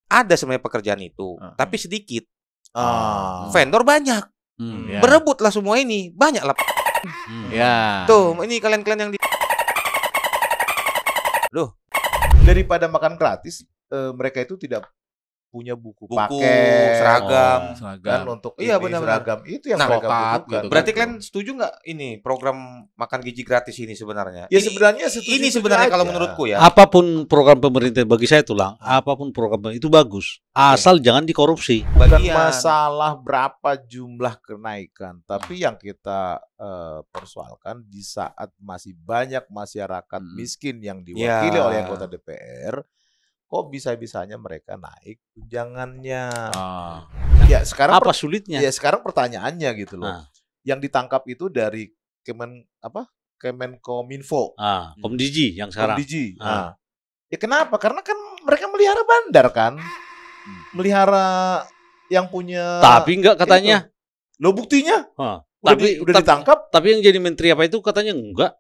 ada sebenarnya pekerjaan itu, tapi sedikit. Vendor banyak. Berebutlah semua ini, banyak lah. Ya. Tuh, ini kalian-kalian yang di Daripada makan gratis, mereka itu tidak punya buku pakai, seragam. kan untuk Iya, ini, benar-benar. seragam itu yang Nah, mereka lokat butuhkan. gitu. Berarti kalian setuju nggak ini program makan gizi gratis ini sebenarnya? Ya sebenarnya ini sebenarnya kalau menurutku ya. Apapun program pemerintah bagi saya tulang, apapun program itu bagus, asal jangan dikorupsi. bukan Bagian. masalah berapa jumlah kenaikan, tapi yang kita persoalkan di saat masih banyak masyarakat miskin yang diwakili oleh anggota DPR, kok bisa-bisanya mereka naik tunjangannya. Ya sekarang Apa sulitnya? ya sekarang pertanyaannya gitu loh. Yang ditangkap itu dari Kemenkominfo, Komdiji yang sekarang. Komdiji. Ya kenapa? Karena kan mereka melihara bandar kan, melihara yang punya. Tapi enggak katanya. Lo buktinya? Tapi udah ditangkap. Tapi yang jadi menteri apa itu katanya enggak.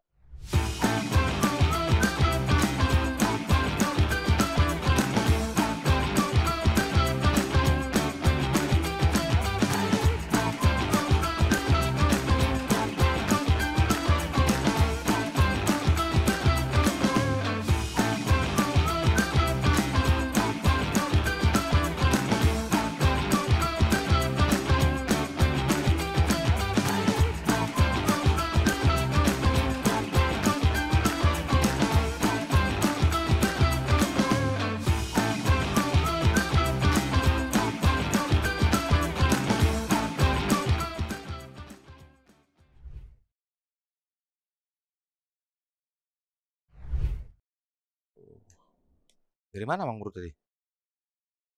Dari mana Mang Bro tadi?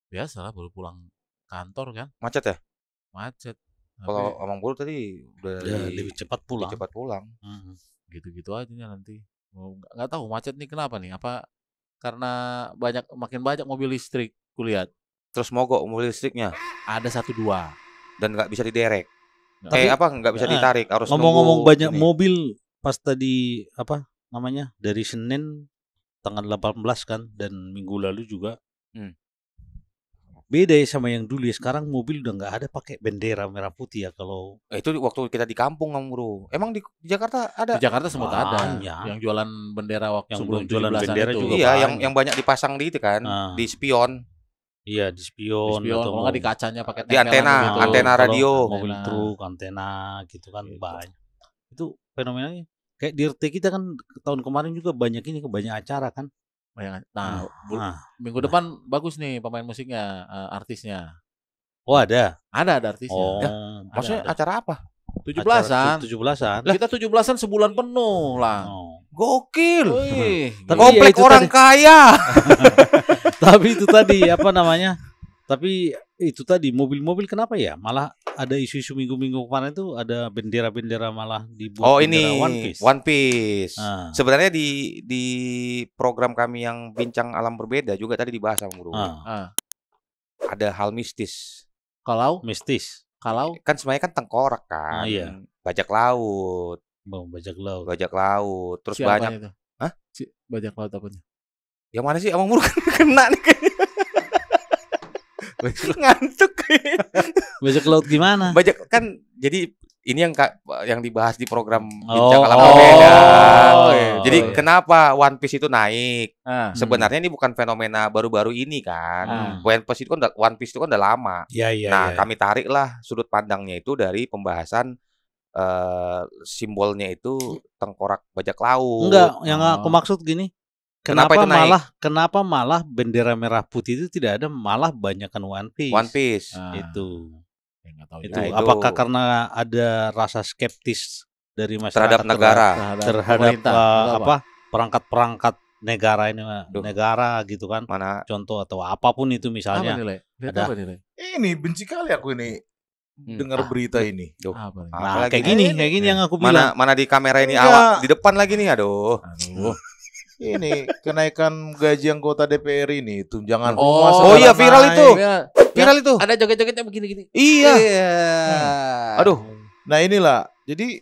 Biasalah baru pulang kantor kan. Macet ya? Macet. Kalau Mang Bro tadi udah lebih cepat pulang. Lebih cepat pulang. Gitu-gitu aja nanti. Nggak tahu macet nih kenapa nih? Apa karena makin banyak mobil listrik kulihat. Terus mogok mobil listriknya. Ada 1-2 Dan nggak bisa diderek. Tapi nggak bisa ditarik, harus ngomong-ngomong nunggu banyak ini. mobil pas tadi dari Senin tanggal 18 kan, dan minggu lalu juga. Beda ya sama yang dulu ya. Sekarang mobil udah nggak ada pakai bendera merah putih ya kalau. Itu waktu kita di kampung Mang Bro. Emang di Jakarta ada? di Jakarta semua ada. Banyak. Yang jualan bendera waktu Yang sebelum jualan 17-an bendera itu. juga Iya, banyak. yang banyak dipasang di itu kan, di spion, Iya, di spion Spion, atau kalau nggak di kacanya pakai di antena, gitu. antena kalau radio. mobil Antena. truk, antena gitu kan Gitu. banyak. Itu fenomenanya kayak di RT kita kan tahun kemarin juga banyak acara kan. Nah, minggu depan bagus nih pemain musiknya, artisnya. Oh ada. Ada artisnya. Oh, Maksudnya acara apa? 17-an. 17-an. Kita 17-an sebulan penuh lah. Oh. Gokil. Wih, Tapi Komplek ya itu orang kaya. Tapi itu tadi Tapi itu tadi mobil-mobil kenapa ya? Malah ada isu-isu minggu-minggu kemarin itu ada bendera-bendera malah dibuat. Oh bendera ini One Piece. One Piece. Ah. Sebenarnya di program kami yang bincang alam berbeda juga tadi dibahas Mang Bro. Ada hal mistis. Kalau Mistis. Kan sebenarnya kan tengkorak kan. Iya. Bajak laut. Bajak laut. Bajak laut. Terus siapa banyak. itu? Hah? Bajak laut apanya? Yang mana sih Abang Bro kena nih kayaknya. Ngantuk kayaknya. Bajak laut gimana? Bajak kan jadi ini yang dibahas di program Oh, bincang alam oh, berbeda. iya. Jadi Oh, iya. kenapa One Piece itu naik? Hmm. Sebenarnya ini bukan fenomena baru-baru ini kan. One Piece itu kan udah lama. Iya. Nah, kami tariklah sudut pandangnya itu dari pembahasan simbolnya itu tengkorak bajak laut. Enggak, yang aku maksud gini. Kenapa itu naik? Kenapa malah bendera merah putih itu tidak ada, malah banyakkan One Piece. One Piece. Itu. Ya, nggak tahu Itu juga. Nah, itu. apakah karena ada rasa skeptis dari masyarakat Terhadap negara. terhadap pemerintah, atau perangkat-perangkat negara ini, Duh. negara gitu kan, Mana contoh atau apapun itu Apa misalnya. nilai? Lihat Ada. apa nilai? Ini benci kali aku ini dengar berita ini. Duh. Apa nih? Nah, Apalagi kayak gini yang aku bilang. mana di kamera ini Enggak. awak di depan lagi nih, aduh. Aduh. Ini kenaikan gaji anggota DPR ini tunjangan Oh, rumah oh iya, sekarang viral naik. itu. Ya, Viral itu. ada joget-jogetnya begini-gini. Iya. Aduh. Nah inilah, jadi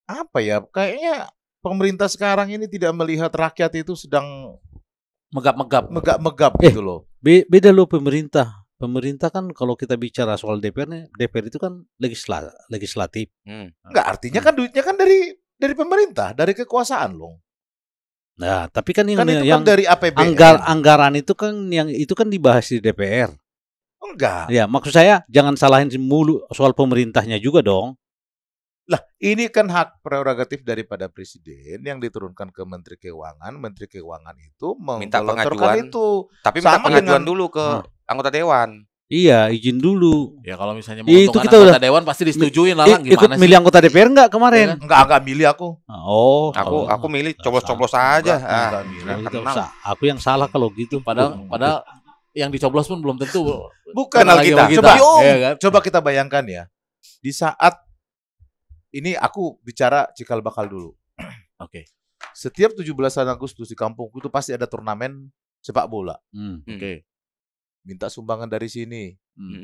apa ya? Kayaknya pemerintah sekarang ini tidak melihat rakyat itu sedang megap-megap. megap gitu loh. Beda loh pemerintah. Pemerintah kan kalau kita bicara soal DPR itu kan legislatif. Enggak, artinya kan duitnya kan dari pemerintah, dari kekuasaan loh. Nah, tapi kan Kan itu yang kan dari APBN. anggaran itu kan dibahas di DPR. Enggak. Ya, maksud saya jangan salahin mulu soal pemerintahnya juga dong. Lah, ini kan hak prerogatif daripada presiden yang diturunkan ke Menteri Keuangan. Menteri Keuangan itu Minta menggelontorkan pengajuan. itu. Tapi minta Sama pengajuan dengan- dulu ke anggota dewan. Iya, izin dulu. Ya kalau misalnya Itu menguntungkan kita anggota udah- dewan pasti disetujuin lah. Lang. Ikut Gimana milih sih? anggota DPR enggak kemarin? Iya Enggak milih aku. Oh, Aku milih coblos-coblos aja. Enggak milih. kalau gitu, kenal. aku yang salah kalau gitu. Padahal yang dicoblos pun belum tentu Bukan kenal kita. kita. Coba, Iya kan? coba kita bayangkan ya. Di saat ini aku bicara cikal bakal dulu. Oke. Setiap 17 Agustus di kampungku itu pasti ada turnamen sepak bola. Oke. Minta sumbangan dari sini.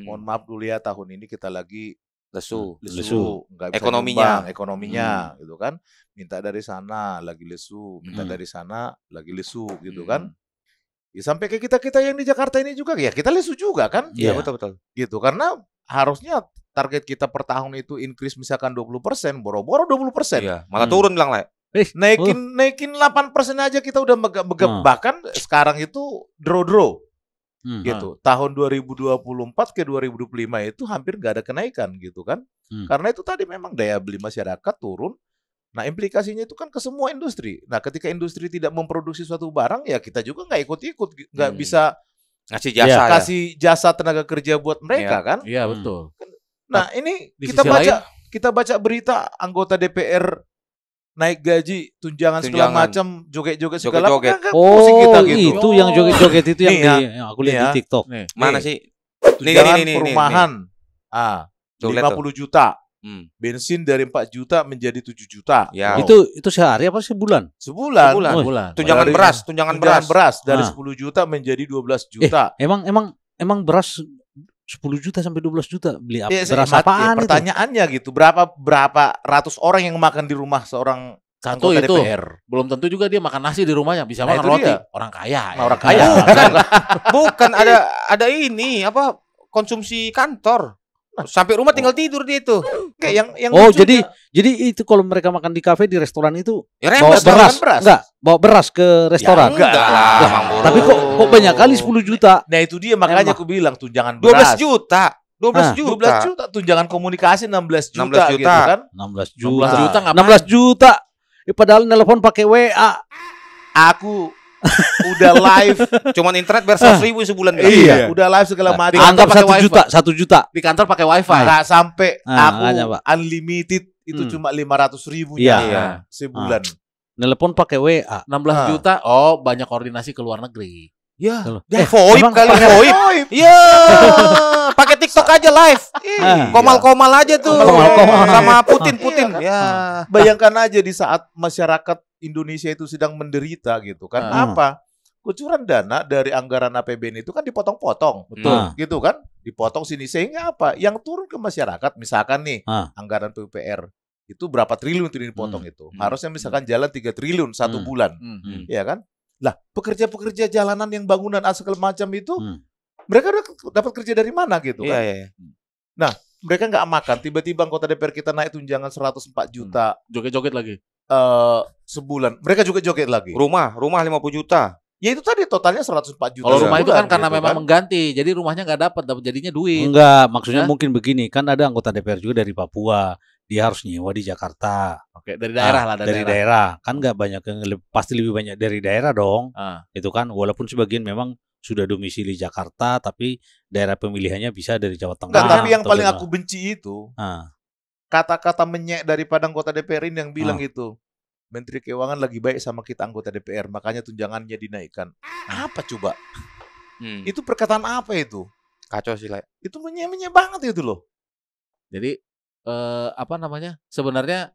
Mohon maaf dulu ya, tahun ini kita lagi Lesu. lesu, nggak bisa Ekonominya. nyumbang, ekonominya gitu kan. Minta dari sana lagi lesu, minta dari sana lagi lesu gitu kan. Ya, sampai ke kita yang di Jakarta ini juga ya kita lesu juga kan. Iya, Iya. betul. Gitu karena harusnya target kita per tahun itu increase misalkan 20%, boro-boro 20%. Iya, malah turun bilang lah. Naikin 8% aja kita udah megap-megap. Bahkan sekarang itu draw gitu. Tahun 2024 ke 2025 itu hampir nggak ada kenaikan gitu kan. Karena itu tadi memang daya beli masyarakat turun. Nah, implikasinya itu kan ke semua industri. Nah, ketika industri tidak memproduksi suatu barang, ya kita juga nggak ikut-ikut, nggak bisa Ngasih jasa ya. kasih jasa tenaga kerja buat mereka kan. Iya betul. Nah, ini Di kita sisi kita baca berita anggota DPR naik gaji, tunjangan segala Tunjangan. macam, joget-joget segala Joget-joget. macam. Pusing kita gitu. Itu yang joget-joget itu yang, Nih yang aku lihat di TikTok. Nih. Mana Nih. sih? Tunjangan nih, perumahan. Tuh, lihat 50 juta. Hmm. Bensin dari 4 juta menjadi 7 juta. Ya. Itu sehari apa sebulan? Sebulan. Sebulan. Bulan. Tunjangan Dari- beras, tunjangan beras. dari Ah. 10 juta menjadi 12 juta. Emang beras 10 juta sampai 12 juta beli beras Ya, apaan itu? pertanyaannya gitu, berapa ratus orang yang makan di rumah seorang Satu anggota itu. DPR? Belum tentu juga dia makan nasi di rumahnya, bisa Nah, makan itu roti. dia. Orang kaya. Nah, orang kaya. Bukan ada ini apa konsumsi kantor. Sampai rumah tinggal tidur dia itu. Kayak yang Oh, lucunya, jadi itu kalau mereka makan di kafe di restoran itu Ya bawa rembes beras, dong. beras. enggak, bawa beras ke restoran. enggak lah, Lah, Bang Bro. tapi kok banyak kali 10 juta? Nah, itu dia makanya Emang. aku bilang tunjangan 12 beras. juta. 12 Ah. juta. 12 juta, tunjangan komunikasi 16 juta, 16 juta. gitu kan. 16 16 juta. juta ngapain? 16 juta. Padahal nelpon pakai WA. Aku udah live. Cuman internet bayar 100.000 sebulan. Bang. Iya, udah live segala macam. Anggap pakai 1 wifi. juta, 1 juta. Di kantor pakai wifi. Nggak sampai Makanya, aku Pak. unlimited itu cuma 500.000 Iya. sebulan. Nelpon pakai WA. 16 Ah. juta. Oh, banyak koordinasi ke luar negeri. Ya. Loh. VoIP emang kali pakai VoIP. VoIP. Ya. Pakai TikTok aja live. Iya. Komal-komal aja tuh. Komal-komal. Sama Putin. Iya, kan? Ya. Bayangkan aja di saat masyarakat Indonesia itu sedang menderita gitu kan. Ah. Apa? Kucuran dana dari anggaran APBN itu kan dipotong-potong. Betul. Gitu kan? Dipotong sini sehingga apa? Yang turun ke masyarakat misalkan nih Ah. anggaran PUPR itu berapa triliun itu dipotong itu. Harusnya misalkan jalan 3 triliun satu Hmm. bulan. Ya kan? Lah, pekerja-pekerja jalanan yang bangunan segala macam itu mereka dapat kerja dari mana gitu Iya, kan? iya. Mereka nggak makan, tiba-tiba anggota DPR kita naik tunjangan 104 juta Joget-joget lagi. sebulan. Mereka juga joget lagi. Rumah 50 juta. Ya itu tadi totalnya 104 juta. Kalau rumah itu sebulan kan karena gitu memang kan. mengganti, jadi rumahnya nggak dapat jadinya duit. Enggak, maksudnya Hah? mungkin begini, kan ada anggota DPR juga dari Papua. Dia harus nyewa di Jakarta. Oke, dari daerah lah, dari daerah. Kan nggak banyak yang pasti lebih banyak dari daerah dong. Ah. Itu kan walaupun sebagian memang sudah domisili Jakarta, tapi daerah pemilihannya bisa dari Jawa Tengah. Enggak, tapi yang atau paling dari- aku benci itu Ah. kata-kata menyek daripada anggota DPR ini yang bilang Ah. itu. Menteri Keuangan lagi baik sama kita anggota DPR, makanya tunjangannya dinaikkan. Apa coba? Itu perkataan apa itu? Kacau sih, Le. Itu menyek-menyek banget itu loh. Jadi apa namanya? Sebenarnya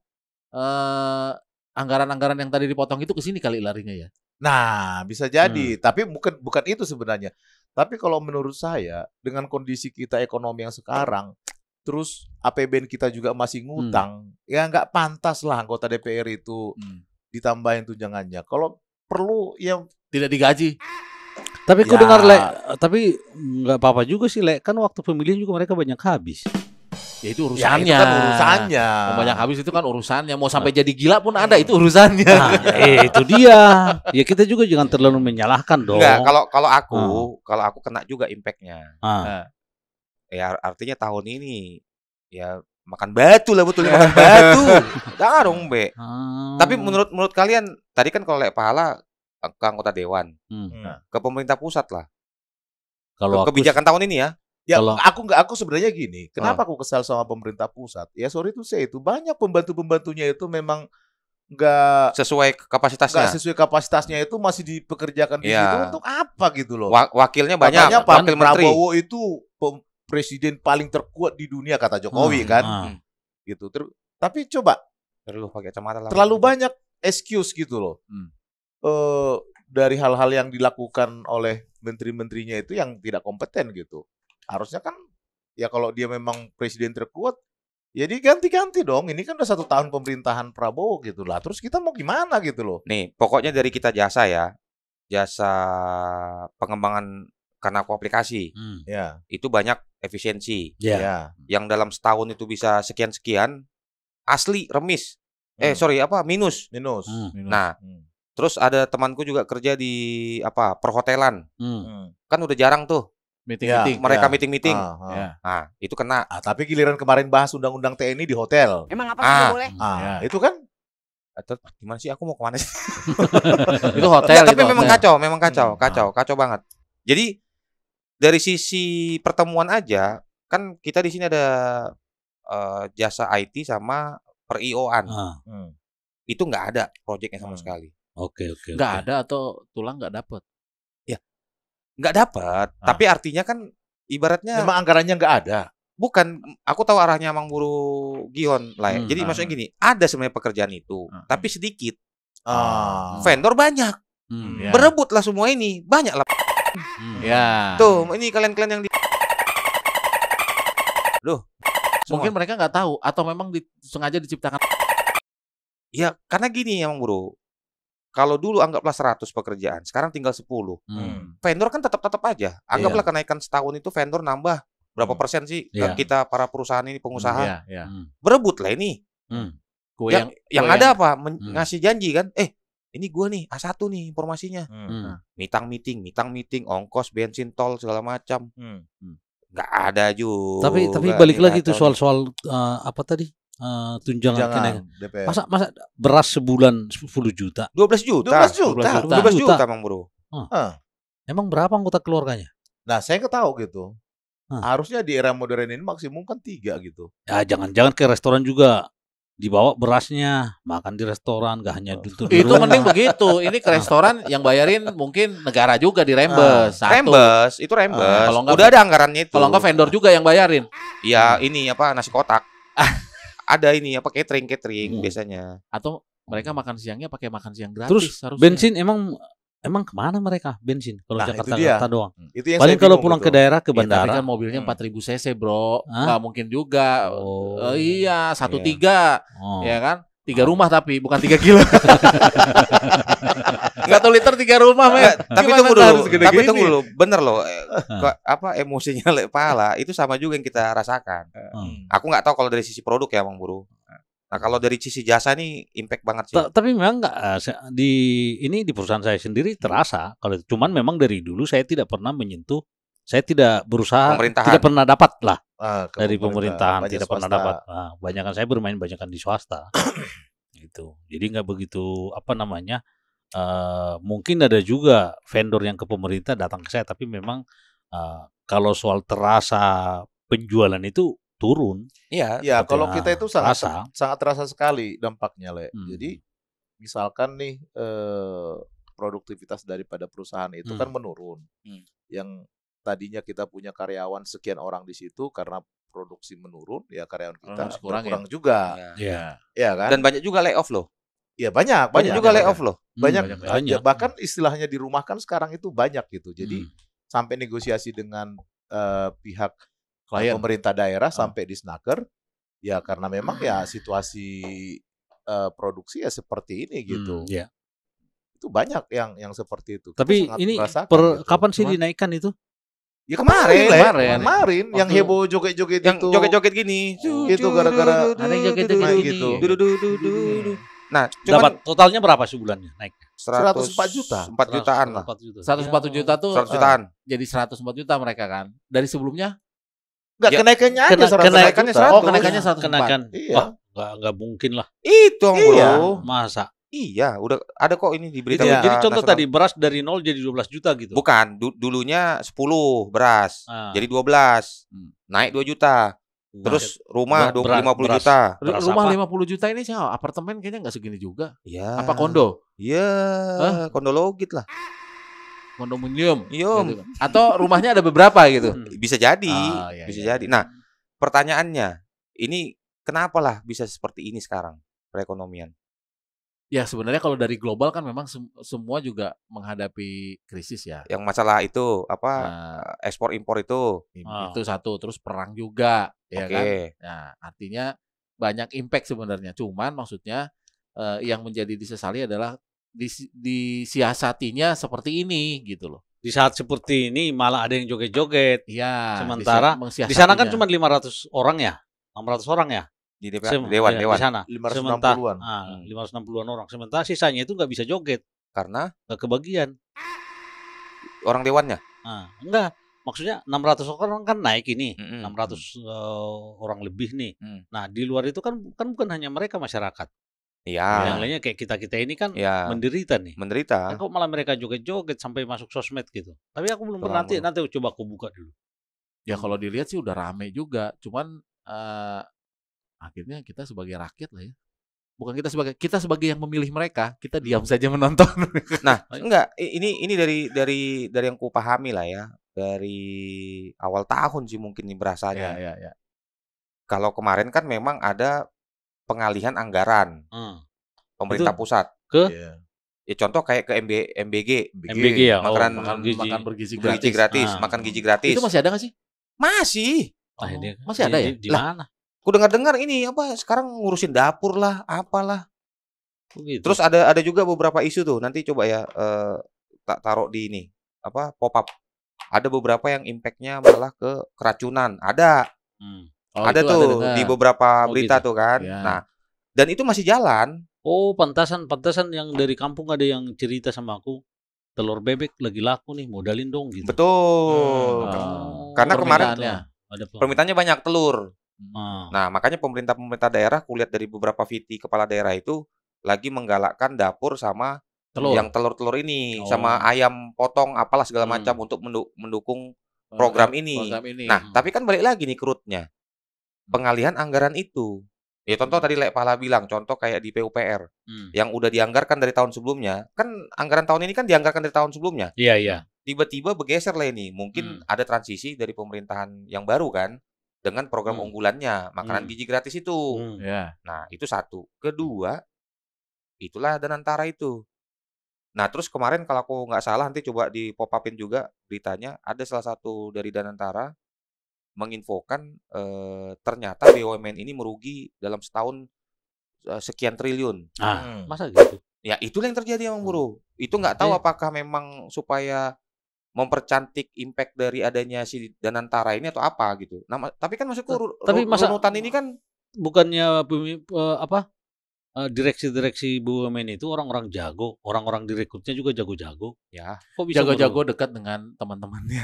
anggaran-anggaran yang tadi dipotong itu ke sini kali larinya ya. Nah, bisa jadi, tapi bukan itu sebenarnya. Tapi kalau menurut saya dengan kondisi kita ekonomi yang sekarang, terus APBN kita juga masih ngutang, ya nggak pantas lah anggota DPR itu ditambahin tunjangannya. Kalau perlu yang Tidak digaji. Tapi aku Ya. dengar tapi nggak apa-apa juga sih kan waktu pemilihan juga mereka banyak habis. Ya itu ya urusannya. itu kan urusannya. Mau banyak habis itu kan urusannya. Mau sampai jadi gila pun ada, itu urusannya. Nah, itu dia. Ya kita juga jangan terlalu menyalahkan dong. Enggak, kalau aku kena juga impactnya. Ah. Ya artinya tahun ini ya makan batu lah, betul makan batu. Jangan dong, Be. Tapi menurut kalian tadi kan kalau pahala ke anggota dewan, ke pemerintah pusat lah. Kalau Kebijakan tahun ini ya. Ya, Kalau- aku sebenarnya gini, kenapa aku kesal sama pemerintah pusat? Ya sorry tuh saya itu banyak pembantunya itu memang nggak Sesuai kapasitasnya. sesuai kapasitasnya, itu masih dipekerjakan di Iya. situ untuk apa gitu loh. Wakilnya banyak, Katanya Pak wakil menteri. Prabowo itu presiden paling terkuat di dunia kata Jokowi kan, gitu. Tapi coba Terlalu pakai kacamata lah. terlalu banyak excuse gitu loh. Dari hal-hal yang dilakukan oleh menteri-menterinya itu yang tidak kompeten gitu. Harusnya kan ya kalau dia memang presiden terkuat, ya diganti-ganti dong. Ini kan udah 1 tahun pemerintahan Prabowo gitu lah. Terus kita mau gimana gitu loh. Nih, pokoknya dari kita jasa ya. Jasa pengembangan karena aku aplikasi. Ya, Itu banyak efisiensi. Ya. ya. Yang dalam setahun itu bisa sekian-sekian, asli remis. Minus. Minus. Nah, Hmm. terus ada temanku juga kerja di perhotelan. Hmm. Kan udah jarang tuh Meeting-meeting. mereka Ya. meeting-meeting. Ya. Nah, itu kena. Tapi giliran kemarin bahas undang-undang TNI di hotel. Emang apa sih nggak boleh? Ya. Itu kan Atau gimana sih, aku mau kemana sih? Itu hotel. Tapi itu memang hotel. kacau banget. Jadi dari sisi pertemuan aja, kan kita di sini ada jasa IT sama per-IO-an. Itu nggak ada proyeknya sama sekali. Oke. Nggak ada atau tulang nggak dapet. Nggak dapat. Tapi artinya kan ibaratnya memang anggarannya nggak ada. bukan, aku tahu arahnya Mang Buru Gion lah. Ya. Jadi maksudnya gini, ada sebenarnya pekerjaan itu, tapi sedikit. Vendor banyak. Ya. Berebutlah semua ini, banyak lah. Ya. Tuh, ini kalian yang di Loh. Mungkin mereka nggak tahu atau memang sengaja diciptakan. Ya, karena gini ya Mang Bro. Kalau dulu anggaplah 100 pekerjaan, sekarang tinggal 10. Vendor kan tetap aja. Anggaplah kenaikan setahun itu vendor nambah berapa persen sih Iya. kita para perusahaan ini pengusaha. Ya. Berebut lah ini. Kue Yang kue ada apa? Ngasih janji kan? Ini gua nih A1 nih informasinya. Mitang meeting, ongkos, bensin, tol segala macam. Nggak ada juga. Tapi balik lagi tuh soal apa tadi? Tunjangan kenaikan. DPR. Masa beras sebulan 10 juta? 12 juta. 12 juta. 12 juta Mang Bro. Emang berapa anggota keluarganya? Nah, saya nggak tahu gitu. Hah. Harusnya di era modern ini maksimum kan 3 gitu. Ya jangan-jangan ke restoran juga dibawa berasnya, makan di restoran, gak hanya duduk di Itu rumah. mending begitu. Ini ke restoran yang bayarin mungkin negara juga di rembes. Itu rembes. Kalau nggak- Udah ada anggarannya itu. Kalau enggak vendor juga yang bayarin. Ya ini nasi kotak. Ada ini catering biasanya. Atau mereka makan siangnya pakai makan siang gratis. Terus harusnya. bensin emang kemana mereka bensin? Kalau Nah, Jakarta itu dia. doang. Itu yang Paling saya kalau bingung pulang gitu. ke daerah ke Ya, tapi bandara. kan mobilnya 4.000 cc bro. Hah? Nggak mungkin juga. Oh. Iya 1.3. Oh. Ya kan 3 rumah tapi bukan 3 kilo. 1 liter 3 rumah men. Tapi Gimana tunggu harus dulu. gede Tapi gini? tunggu dulu. Bener loh. Emosinya pala itu sama juga yang kita rasakan. Aku nggak tahu kalau dari sisi produk ya Bang Buru. Nah kalau dari sisi jasa nih impact banget sih. Tapi memang nggak di perusahaan saya sendiri terasa kalau cuman memang dari dulu saya tidak pernah menyentuh, saya tidak berusaha, Pemerintahan. tidak pernah dapat lah Ke dari pemerintahan, banyak tidak swasta. pernah dapat. Nah, banyakan saya bermain banyakan di swasta, gitu. Jadi nggak begitu mungkin ada juga vendor yang ke pemerintah datang ke saya, tapi memang kalau soal terasa penjualan itu turun. Iya. Ya, kalau kita itu sangat terasa sekali dampaknya, Le. Jadi misalkan nih produktivitas daripada perusahaan itu kan menurun. Yang tadinya kita punya karyawan sekian orang di situ karena produksi menurun, ya karyawan kita kurang juga. Iya. Ya kan? Dan banyak juga layoff loh. Iya, banyak juga layoff loh. Banyak. banyak. Bahkan istilahnya dirumahkan sekarang itu banyak gitu. Jadi sampai negosiasi dengan pihak pemerintah daerah sampai di Snaker, ya karena memang ya situasi produksi ya seperti ini gitu. Iya. Itu banyak yang seperti itu. Kita Tapi sangat ini merasakan gitu. kapan sih Cuman- dinaikkan itu? Ya kemarin yang Waktu- heboh joget-joget Yang itu. joget-joget gini. Itu gara-gara Ada yang joget-joget naik gini. gitu. Nah, cuman Dapat totalnya berapa sebulannya naik? 104 juta. 4 jutaan lah. 104 juta. 140 juta tuh 100 jutaan. jadi 104 juta mereka kan. Dari sebelumnya Enggak, Ya, kenaikannya aja kena- 100 kenaikannya juta. 100. Oh, kenaikannya 104. Kenaikan. Iya. Wah, enggak mungkin lah. Itu, Iya. Bro. Masa? Iya, udah ada kok ini di berita. Iya. Jadi contoh nasional. tadi beras dari 0 jadi 12 juta gitu. Bukan, dulunya 10 beras. Ah. Jadi 12. Hmm. Naik 2 juta. Terus rumah Beras- 50 beras. juta. Beras Rumah apa? 50 juta ini sih apartemen kayaknya nggak segini juga. Iya. Apa kondo? Iya, kondo logit lah. Kondominium. Iya. Gitu kan. Atau rumahnya ada beberapa gitu. Bisa jadi, Ah, iya, bisa iya. jadi. Nah, pertanyaannya, ini kenapa lah bisa seperti ini sekarang perekonomian? Ya sebenarnya kalau dari global kan memang semua juga menghadapi krisis ya. Yang masalah itu apa? Nah, Ekspor impor itu. itu satu, terus perang juga, ya Oke. kan? Nah, artinya banyak impact sebenarnya. Cuman maksudnya yang menjadi disesali adalah disiasatinya seperti ini gitu loh. Di saat seperti ini malah ada yang joget-joget. Iya. Sementara di sana kan cuma 500 orang ya. 600 orang ya. Di dewan. Di sana. 560-an. 560-an orang. Sementara sisanya itu nggak bisa joget, Karena nggak kebagian. orang dewannya. Enggak. Maksudnya 600 orang kan naik ini. Mm-mm. 600 orang lebih nih. Hmm. Nah, di luar itu kan bukan hanya mereka masyarakat. Iya. Yang lainnya kayak kita ini kan Iya. menderita nih. Menderita. Kok malah mereka joget-joget sampai masuk sosmed gitu. Tapi aku belum pernah, Betul. nanti coba aku buka dulu. Ya kalau dilihat sih udah rame juga. Cuman akhirnya kita sebagai rakyat lah ya. Bukan kita sebagai yang memilih mereka, kita diam saja menonton. Nah, enggak, ini dari yang kupahami lah ya. Dari awal tahun sih mungkin ini berasanya. ya. Kalau kemarin kan memang ada pengalihan anggaran pemerintah Itu pusat. Iya. Ya contoh kayak ke MBG, MBG ya. Makanan gizi. Makan bergizi gizi gratis. gratis, Ah. makan gizi gratis. Itu masih ada nggak sih? Masih. Ini Masih ada ya? Di Lah, mana? Ku dengar ini apa sekarang ngurusin dapur lah, apalah. Oh, gitu. Terus ada juga beberapa isu tuh. Nanti coba ya tak taruh di ini apa pop up. Ada beberapa yang impactnya malah ke keracunan. Ada. Oh, Ada itu tuh dengar. di beberapa Oh, berita gitu. tuh kan. Ya. Nah, dan itu masih jalan. Oh, pantasan yang dari kampung ada yang cerita sama aku. Telur bebek lagi laku nih, modalin dong gitu. Betul. Oh, Karena kemarin permintaannya. Ada permintaannya banyak telur. Ah. Nah, makanya pemerintah daerah, kulihat dari beberapa VT kepala daerah itu lagi menggalakkan dapur sama Telur. yang telur-telur ini, Oh. sama ayam potong apalah segala Hmm. macam untuk mendukung program ini. Program ini. Nah, tapi kan balik lagi nih kerutnya. Pengalihan anggaran itu. Ya contoh tadi Lek Pala bilang, contoh kayak di PUPR yang udah dianggarkan dari tahun sebelumnya. Kan anggaran tahun ini kan dianggarkan dari tahun sebelumnya. Iya. Tiba-tiba bergeser lah ini. Mungkin ada transisi dari pemerintahan yang baru kan dengan program unggulannya, makanan gizi gratis itu. Ya. Nah, itu satu. Kedua, itulah Danantara itu. Nah, terus kemarin kalau aku nggak salah nanti coba di pop upin juga beritanya, ada salah satu dari Danantara menginfokan ternyata BUMN ini merugi dalam setahun sekian triliun. Masa gitu? Ya, itulah yang terjadi Bang Bro. Itu nggak tahu apakah memang supaya mempercantik impact dari adanya si Danantara ini atau apa gitu. Nah, tapi kan maksudku Tapi masa runutan ini kan bukannya direksi-direksi BUMN itu orang-orang jago, orang-orang direkrutnya juga jago-jago. ya. Kok bisa Jago-jago dekat dengan teman-temannya.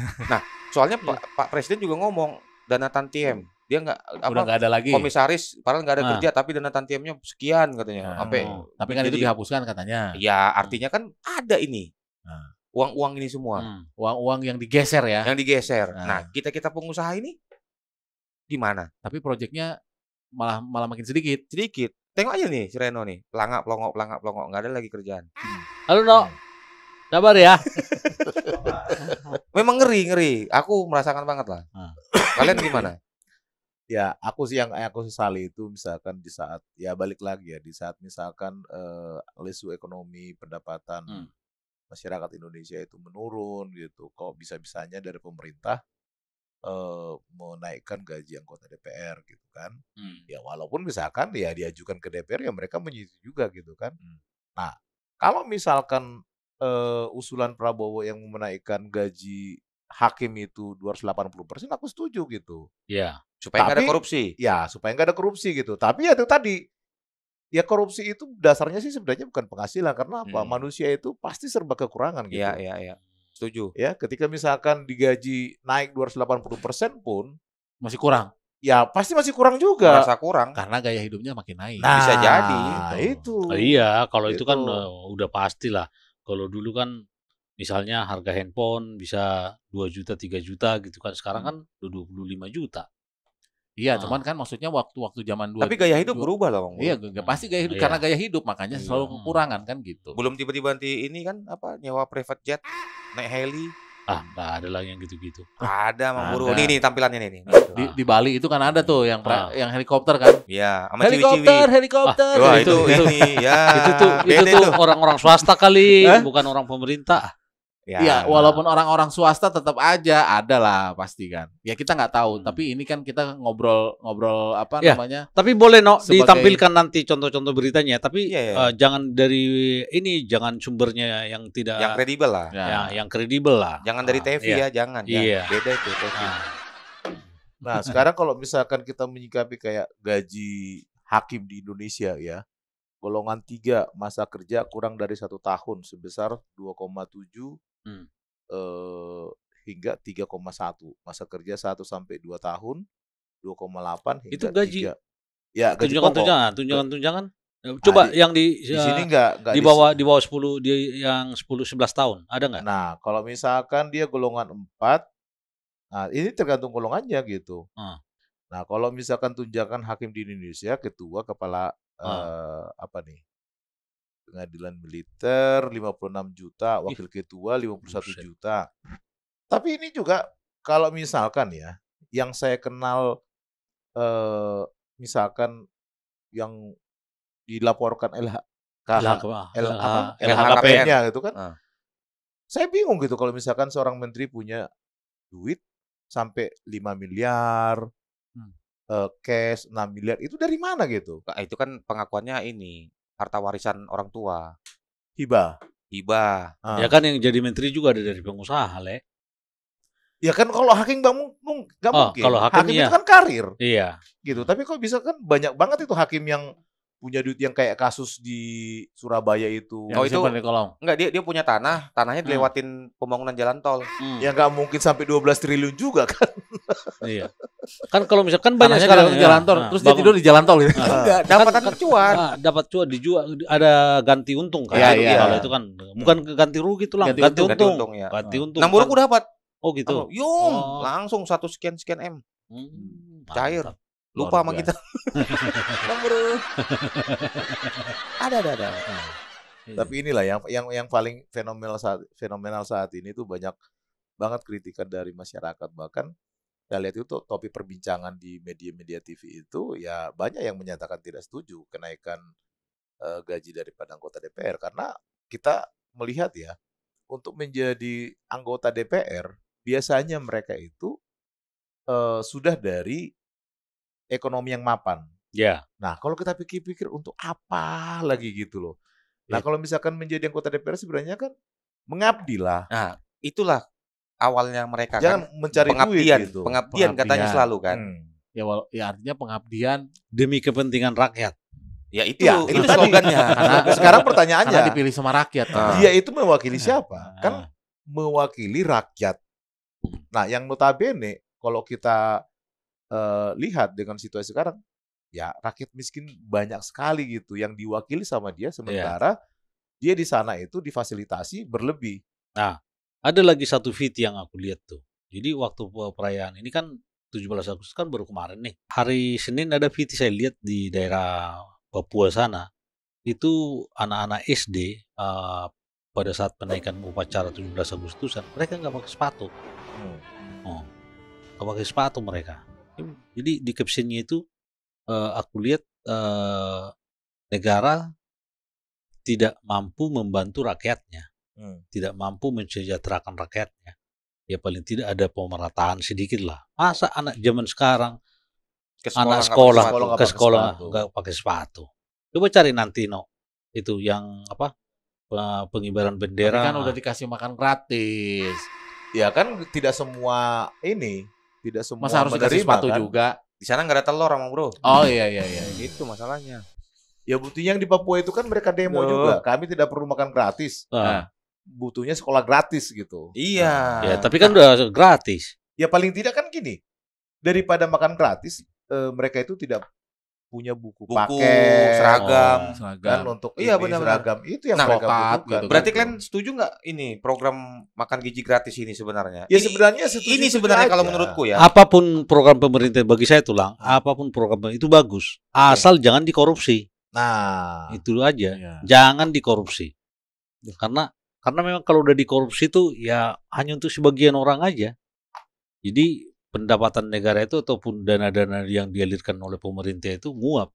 Soalnya Pak Presiden juga ngomong dana tantiem. Dia Udah nggak ada lagi. komisaris padahal nggak ada Nah. kerja tapi dana tantiemnya sekian katanya. Nah, Sampai tapi kan itu dihapuskan katanya. ya artinya kan ada ini. Nah. Uang-uang ini semua Uang-uang yang digeser ya. yang digeser. Nah. Nah, kita pengusaha ini gimana? Tapi proyeknya malah makin sedikit. Sedikit. Tengok aja nih si Reno nih, pelangak pelongok nggak ada lagi kerjaan. Halo, No. Sabar ya. Memang ngeri. Aku merasakan banget lah. Kalian gimana? Ya, yang aku sesali itu misalkan di saat ya balik lagi ya di saat misalkan lesu ekonomi pendapatan masyarakat Indonesia itu menurun gitu. Kok bisa-bisanya dari pemerintah menaikkan gaji anggota DPR gitu kan. Ya walaupun misalkan ya diajukan ke DPR ya mereka menyetujui juga gitu kan. Nah, Kalau misalkan usulan Prabowo yang menaikkan gaji hakim itu 280%, aku setuju gitu. Iya. Supaya nggak ada Tapi, korupsi. Ya, supaya nggak ada korupsi gitu. Tapi ya itu tadi, ya korupsi itu dasarnya sih sebenarnya bukan penghasilan. Karena apa? Manusia itu pasti serba kekurangan gitu. Iya. Setuju. Ya, ketika misalkan digaji naik 280% pun Masih kurang. ya pasti masih kurang juga. Merasa kurang. Karena gaya hidupnya makin naik. Nah, Bisa jadi. Itu. Iya, kalau itu kan Gitu. udah pastilah. Kalau dulu kan misalnya harga handphone bisa 2 juta, 3 juta gitu kan. Sekarang kan udah 25 juta. Iya, cuman kan maksudnya waktu zaman Tapi gaya hidup berubah loh, Bang. Iya, pasti gaya hidup. Iya. Karena gaya hidup makanya selalu kekurangan kan gitu. Belum tiba-tiba nanti ini kan apa nyewa private jet, naik heli. Nggak ada lagi yang gitu-gitu. Ada, Mang Ada. Buru. Nih tampilannya nih. Di Bali itu kan ada tuh yang helikopter kan. Iya, sama ciwi-ciwi. Helikopter. Wah, itu- itu ini ya. itu tuh beda orang-orang swasta kali, bukan orang pemerintah. Ya, walaupun orang-orang swasta tetap aja ada lah pasti kan. Ya kita nggak tahu, tapi ini kan kita ngobrol apa Ya. namanya? Tapi boleh Sebagai- ditampilkan nanti contoh-contoh beritanya. Tapi Iya. jangan dari ini, jangan sumbernya yang tidak yang kredibel lah. Ya. yang kredibel lah. Jangan dari TV iya. ya, jangan. Iya. Ya. Beda itu TV. Nah, sekarang kalau misalkan kita menyikapi kayak gaji hakim di Indonesia ya, golongan 3 masa kerja kurang dari 1 tahun sebesar 2,7 hingga 3,1. Masa kerja 1 sampai 2 tahun 2,8 hingga Itu gaji. 3. Ya, gaji pokok. Tunjangan. Coba yang di sini enggak di bawah 10 yang 10-11 tahun, ada nggak? Nah, kalau misalkan dia golongan 4, nah ini tergantung golongannya gitu. Nah, kalau misalkan tunjangan hakim di Indonesia, ketua kepala apa nih? Pengadilan militer 56 juta, wakil ketua 51 juta. Tapi ini juga kalau misalkan ya, yang saya kenal misalkan yang dilaporkan LHKPN-nya gitu kan. Saya bingung gitu kalau misalkan seorang menteri punya duit sampai 5 miliar, cash 6 miliar, itu dari mana gitu? Nah, itu kan pengakuannya ini harta warisan orang tua. Hibah. Ya kan yang jadi menteri juga ada dari pengusaha, Le. Ya kan kalau hakim nggak mungkin. Kalau hakim itu kan karir. Iya. Gitu. Tapi kok bisa kan banyak banget itu hakim yang punya duit yang kayak kasus di Surabaya itu. Yang itu di kolong. Enggak, dia punya tanahnya dilewatin pembangunan jalan tol. Ya nggak mungkin sampai 12 triliun juga kan. Iya. Kan kalau misalkan banyak Tanahnya sekarang di jalan tol, terus dia tidur di jalan tol gitu. Enggak, dapatan cuan. Dapat cuan dijual, ada ganti untung kan. Iya. Kalau itu kan bukan ganti rugi tuh lah, ganti untung. Ya. Ganti untung. 6 buruku dapat. Oh gitu. Langsung 1 sekian M. Cair. Mantap. Lupa sama kita. Bro. Ada. Tapi inilah yang paling fenomenal saat ini tuh banyak banget kritikan dari masyarakat. Bahkan saya lihat itu topik perbincangan di media-media TV itu ya banyak yang menyatakan tidak setuju kenaikan gaji daripada anggota DPR karena kita melihat ya untuk menjadi anggota DPR biasanya mereka itu sudah dari ekonomi yang mapan. Ya. Nah, kalau kita pikir-pikir untuk apa lagi gitu loh. Nah, kalau misalkan menjadi anggota DPR sebenarnya kan mengabdi lah. Nah, itulah awalnya mereka Jangan kan mencari pengabdian, duit gitu. pengabdian katanya selalu kan. Ya artinya pengabdian Demi kepentingan rakyat. Ya itu itu tadi. slogannya. Karena sekarang pertanyaannya, karena dipilih sama rakyat. dia itu mewakili siapa? Kan mewakili rakyat. Nah, yang notabene kalau kita lihat dengan situasi sekarang, ya rakyat miskin banyak sekali gitu yang diwakili sama dia, sementara dia di sana itu difasilitasi berlebih. Nah, ada lagi satu feed yang aku lihat tuh. Jadi waktu perayaan ini kan 17 Agustus kan baru kemarin nih. Hari Senin ada feed saya lihat di daerah Papua sana. Itu anak-anak SD pada saat penaikan upacara 17 Agustusan, mereka nggak pakai sepatu. Nggak pakai sepatu mereka. Jadi di captionnya itu aku lihat negara tidak mampu membantu rakyatnya, tidak mampu mensejahterakan rakyatnya. Ya paling tidak ada pemerataan sedikit lah. Masa anak zaman sekarang anak sekolah ke sekolah nggak pakai sepatu? Coba cari nanti itu yang apa pengibaran Tapi bendera. kan udah dikasih makan gratis. Ya kan tidak semua semua Masa harus dikasih menerima sepatu kan. juga? Di sana nggak ada telur sama bro. Oh iya. Itu masalahnya. Ya buktinya yang di Papua itu kan mereka demo Loh. juga. Kami tidak perlu makan gratis. Ah, Butuhnya sekolah gratis gitu. Iya. ya, tapi kan udah gratis. Ya paling tidak kan gini. Daripada makan gratis, mereka itu tidak punya buku paket, seragam. kan Seragam. untuk Iya, ini, benar-benar. seragam itu yang Nah, mereka kokat butuhkan. gitu. Berarti kalian setuju nggak ini program makan gizi gratis ini sebenarnya? Ya sebenarnya setuju ini sebenarnya aja. kalau menurutku ya. Apapun program pemerintah bagi saya tulang, apapun program itu bagus. Asal jangan dikorupsi. Nah, Itu aja. Iya. Jangan dikorupsi. Karena memang kalau udah dikorupsi itu ya hanya untuk sebagian orang aja. Jadi pendapatan negara itu ataupun dana-dana yang dialirkan oleh pemerintah itu nguap.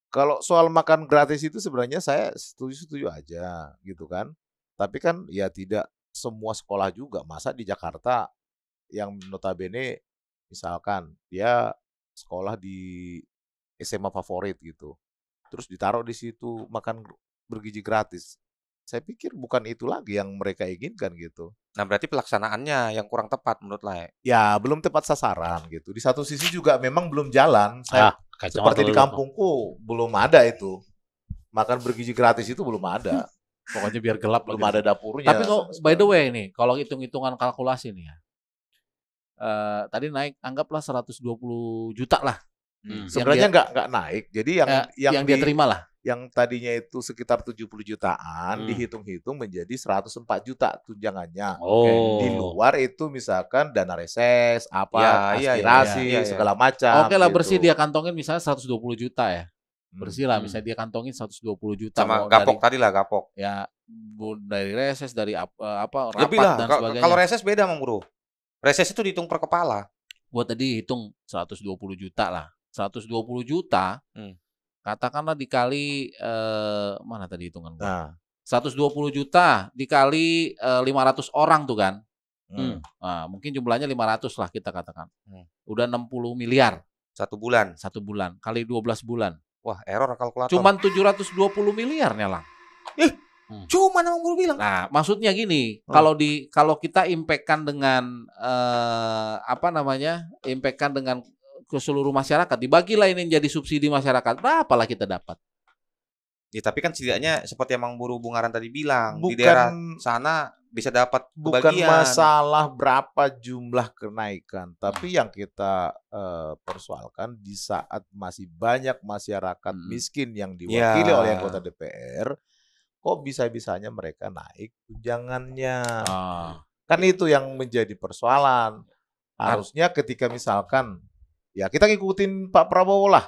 kalau soal makan gratis itu sebenarnya saya setuju aja gitu kan. Tapi kan ya tidak semua sekolah juga. Masa di Jakarta yang notabene misalkan dia sekolah di SMA favorit gitu. Terus ditaruh di situ makan bergizi gratis. Saya pikir bukan itu lagi yang mereka inginkan gitu. Nah berarti pelaksanaannya yang kurang tepat menurut Lai. Ya belum tepat sasaran gitu. Di satu sisi juga memang belum jalan. Saya Kacamata seperti di dulu. kampungku belum ada itu. Makan bergizi gratis itu belum ada. Pokoknya biar gelap Belum lah gitu. ada dapurnya. Tapi kok by the way nih, kalau hitung-hitungan kalkulasi nih ya. Tadi naik anggaplah 120 juta lah. Sebenarnya nggak naik. Jadi yang dia terima lah. yang tadinya itu sekitar 70 jutaan dihitung-hitung menjadi 104 juta tunjangannya. Oh. Di luar itu misalkan dana reses, Iya, aspirasi, iya. segala macam. Oke lah gitu. bersih dia kantongin misalnya 120 juta ya. Bersih lah Hmm. misalnya dia kantongin 120 juta. Sama mau gapok dari, tadi lah gapok. ya dari reses dari rapat Lebih lah. dan sebagainya. Kalau reses beda Mang Bro. Reses itu dihitung per kepala. Gua tadi hitung 120 juta lah. 120 juta. Katakanlah dikali mana tadi hitungan gua? Nah, 120 juta dikali 500 orang tuh kan. Nah, mungkin jumlahnya 500 lah kita katakan. Udah 60 miliar Satu bulan. kali 12 bulan. Wah error kalkulator. Cuman 720 miliarnya lah. Cuman Mang Bro bilang. Nah, maksudnya gini, kalau kita impactkan dengan impactkan dengan ke seluruh masyarakat, dibagilah ini jadi subsidi masyarakat, berapalah kita dapat? Ya, tapi kan setidaknya seperti yang Mang Buru Bungaran tadi bilang, di Bukan- daerah sana bisa dapat bukan kebagian. masalah berapa jumlah kenaikan, tapi yang kita persoalkan di saat masih banyak masyarakat miskin yang diwakili Ya. oleh anggota DPR, kok bisa-bisanya mereka naik tunjangannya. Kan itu yang menjadi persoalan. Harusnya ketika misalkan ya kita ngikutin Pak Prabowo lah,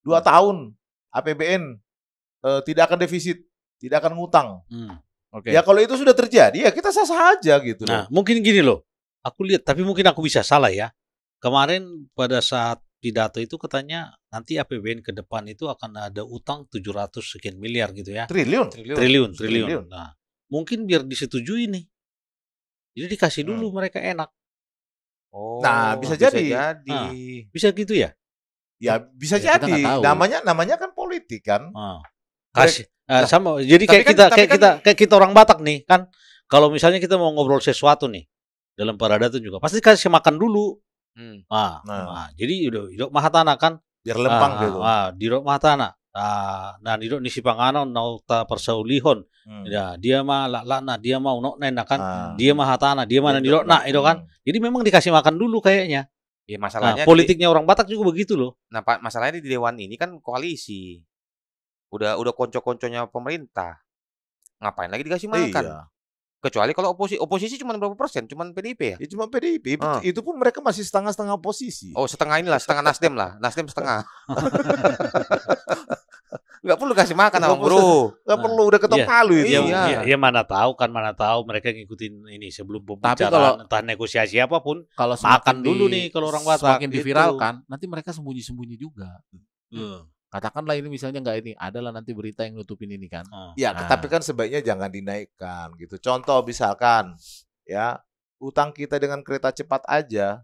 2 tahun APBN tidak akan defisit, tidak akan ngutang. Oke. Ya kalau itu sudah terjadi ya kita sah-sah aja gitu Nah, loh. mungkin gini loh. Aku lihat, tapi mungkin aku bisa salah ya. Kemarin pada saat pidato itu katanya nanti APBN ke depan itu akan ada utang 700 sekian miliar gitu ya. Triliun. Triliun. Nah, mungkin biar disetujui nih. Jadi dikasih dulu mereka enak. Oh, Nah, bisa jadi. Nah, bisa gitu ya? Ya bisa Ya, kita jadi. nggak tahu. Namanya kan politik kan. Kasih Nah, sama. Jadi tapi kayak kita orang Batak nih kan. Kalau misalnya kita mau ngobrol sesuatu nih dalam Paradato juga pasti kasih makan dulu. Jadi udah mahatana kan. Biar lempang gitu. Di mahatana. Nah di nisi pangano nauta persaulihon. Ya, dia mah lana dia mau noknen kan. Dia mahatana, dia mana nirokna itu kan. Jadi memang dikasih makan dulu kayaknya. Ya masalahnya politiknya orang Batak juga begitu loh. Nah, Pak, masalahnya di Dewan ini kan koalisi. Udah konco-konconya pemerintah. Ngapain lagi dikasih makan? Iya. Kecuali kalau oposisi cuma berapa persen? Cuman PDIP ya? Ya cuma PDIP. Itu pun mereka masih setengah-setengah posisi. Oh, setengah inilah, setengah Nasdem lah. Nasdem setengah. Nggak perlu kasih makan sama Bro. Nggak perlu, udah ketok palu itu. Ya mana tahu mereka ngikutin ini sebelum pembicaraan entah negosiasi apapun. Kalau makan dulu nih kalau orang Batak. Semakin diviralkan, nanti mereka sembunyi-sembunyi juga. Katakanlah ini misalnya nggak ini, adalah nanti berita yang nutupin ini kan. Ya, tapi kan sebaiknya jangan dinaikkan gitu. Contoh misalkan ya, utang kita dengan kereta cepat aja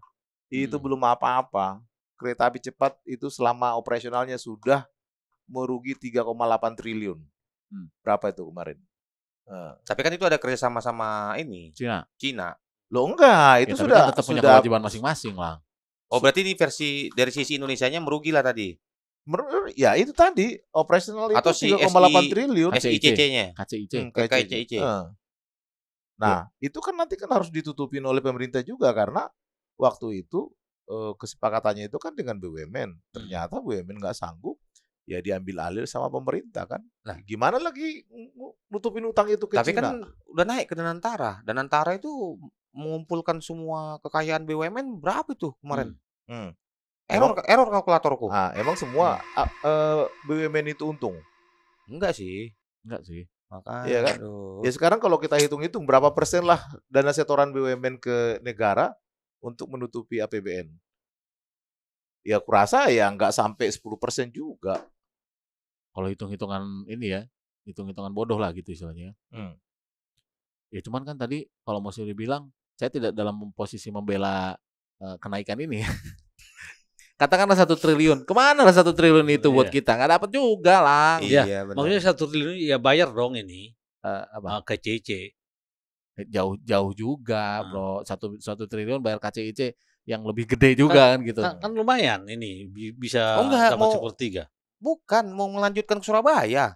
itu belum apa-apa. Kereta api cepat itu selama operasionalnya sudah merugi 3,8 triliun. Berapa itu kemarin? Tapi kan itu ada kerjasama sama ini Cina. Loh enggak, itu tapi sudah kan tetap punya sudah kewajiban masing-masing lah. Oh berarti ini versi dari sisi Indonesianya merugi lah tadi. ya itu tadi operasional Atau itu si 3,8 triliun. SICC-nya. KCIC. KCIC. Nah, itu kan nanti kan harus ditutupin oleh pemerintah juga karena waktu itu kesepakatannya itu kan dengan BUMN. Ternyata BUMN nggak sanggup, ya diambil alih sama pemerintah kan. Nah, gimana lagi nutupin utang itu ke Tapi Cina? kan udah naik ke Danantara. Danantara itu mengumpulkan semua kekayaan BUMN berapa itu kemarin? Error kalkulatorku. Nah, emang semua BUMN itu untung? Enggak sih. Makanya. Iya kan? Ya sekarang kalau kita hitung-hitung berapa persen lah dana setoran BUMN ke negara untuk menutupi APBN? Ya aku rasa ya nggak sampai 10% juga. Kalau hitung-hitungan ini ya, hitung-hitungan bodoh lah gitu istilahnya. Ya cuman kan tadi kalau mau dibilang, saya tidak dalam posisi membela kenaikan ini. Katakanlah 1 triliun, kemana lah 1 triliun itu buat kita? Nggak dapat juga lah. Iya, maksudnya 1 triliun ya bayar dong ini KCIC. Jauh juga, bro. 1 triliun bayar KCIC yang lebih gede juga kan gitu. Kan lumayan ini bisa dapat sepertiga. Bukan mau melanjutkan ke Surabaya.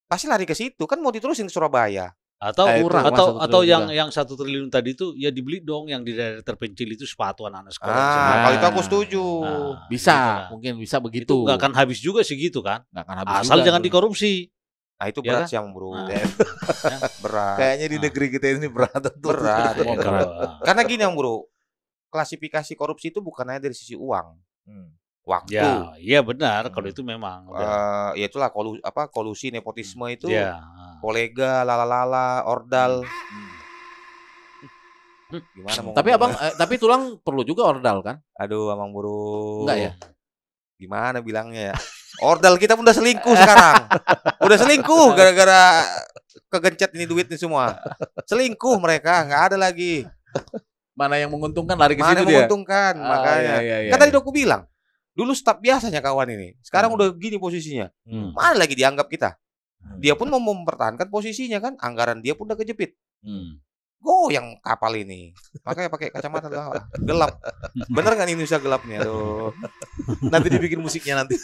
Pasti lari ke situ kan mau diterusin ke Surabaya. Atau yang 1 triliun tadi itu ya dibeli dong yang di daerah terpencil itu sepatu anak-anak sekolah. Kalau itu aku setuju. Bisa, gitu mungkin bisa begitu. Itu nggak akan habis juga segitu kan? Nggak akan habis asal juga, jangan dikorupsi. Nah itu Ya berat kan? sih yang bro. Berat. Kayaknya di negeri kita ini berat. Berat. Karena gini yang bro, klasifikasi korupsi itu bukan hanya dari sisi uang, waktu. Ya, iya benar. Kalau itu memang. Ya itulah kolusi nepotisme itu. Kolega, lala, ordal. Gimana mau tapi abang, tapi tulang perlu juga ordal kan? Aduh, abang bro. Enggak ya? Gimana bilangnya ya? Ordal kita pun udah selingkuh sekarang. Udah selingkuh gara-gara kegencet ini duit ini semua. Selingkuh mereka, nggak ada lagi. Mana yang menguntungkan lari ke situ dia. Mana yang menguntungkan, makanya. Kan tadi udah aku bilang. Dulu staf biasanya kawan ini. Sekarang udah gini posisinya. Mana lagi dianggap kita? Dia pun mau mempertahankan posisinya kan, anggaran dia pun udah kejepit. Goyang kapal ini. Makanya pakai kacamata gelap. Bener kan Indonesia gelapnya? Aduh. Nanti dibikin musiknya nanti.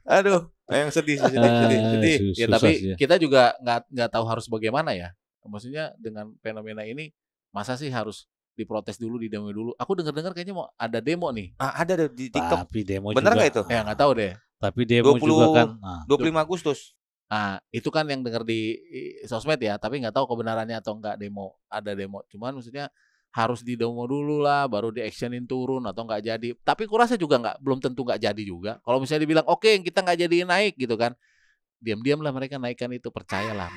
Aduh, yang sedih. Ya tapi kita juga nggak tahu harus bagaimana ya. Maksudnya dengan fenomena ini masa sih harus diprotes dulu, didemo dulu. Aku dengar kayaknya mau ada demo nih. Ada di TikTok. Tapi demo bener nggak itu? Ya nggak tahu deh. Tapi demo juga kan 25 Agustus. Itu kan yang dengar di sosmed ya, tapi nggak tahu kebenarannya atau nggak demo. Ada demo. Cuman maksudnya harus didemo dulu lah, baru di actionin turun atau nggak jadi. Tapi kurasa juga belum tentu nggak jadi juga. Kalau misalnya dibilang oke, kita nggak jadi naik gitu kan, diam-diam lah mereka naikkan itu, percayalah.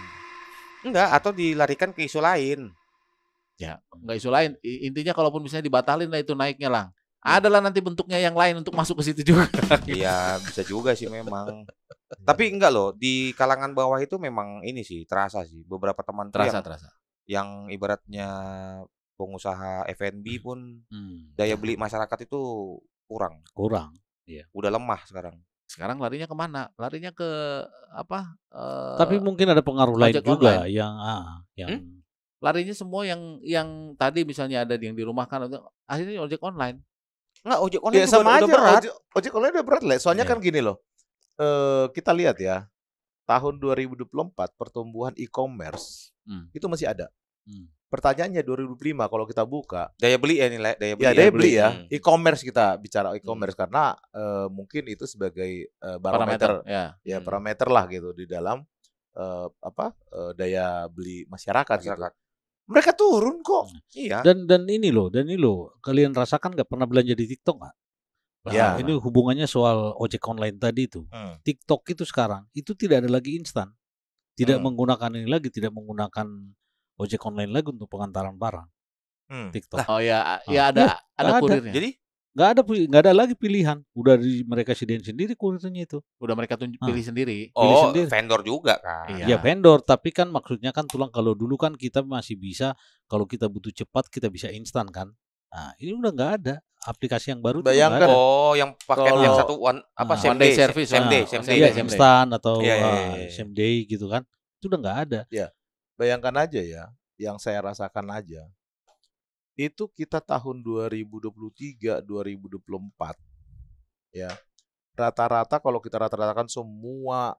Enggak, atau dilarikan ke isu lain. Ya, nggak isu lain. Intinya kalaupun misalnya dibatalin lah itu naiknya lah. Adalah nanti bentuknya yang lain untuk masuk ke situ juga. Iya, bisa juga sih memang. Tapi enggak loh, di kalangan bawah itu memang ini sih terasa sih. Beberapa teman terasa. Yang ibaratnya pengusaha F&B pun daya beli masyarakat itu kurang. Iya. Udah lemah sekarang. Sekarang larinya kemana? Larinya ke apa? Tapi mungkin ada pengaruh lain juga yang larinya semua yang tadi misalnya ada yang dirumahkan, akhirnya ojek online. Enggak, ojek online ya, sama aja berat. Ojek online udah berat lah. Soalnya kan gini loh. Kita lihat ya. Tahun 2024 pertumbuhan e-commerce itu masih ada. Pertanyaannya 2025 kalau kita buka daya beli ya nilai daya beli ya. E-commerce kita bicara e-commerce karena mungkin itu sebagai barometer ya parameter lah gitu di dalam daya beli masyarakat. Gitu. Mereka turun kok. Iya. Dan ini loh, kalian rasakan nggak pernah belanja di TikTok nggak? Ya. Ini hubungannya soal ojek online tadi itu. TikTok itu sekarang itu tidak ada lagi instan. Tidak menggunakan ini lagi, tidak menggunakan ojek online lagi untuk pengantaran barang. TikTok. Oh ya, ada kurirnya. Jadi nggak ada lagi pilihan. Udah mereka sediain sendiri kurirnya itu. Udah mereka pilih sendiri. Vendor juga kan. Iya vendor, tapi kan maksudnya kan kalau dulu kan kita masih bisa kalau kita butuh cepat kita bisa instan kan. Nah ini udah nggak ada. aplikasi yang baru tuh Bayangkan. nggak ada. Oh, yang paket yang Kalau- satu one day service, same day, same same day. day. Instan atau Iya. same day gitu kan. Itu udah nggak ada. Bayangkan aja ya, yang saya rasakan aja. Itu kita tahun 2023, 2024 ya. Rata-rata kalau kita rata-ratakan semua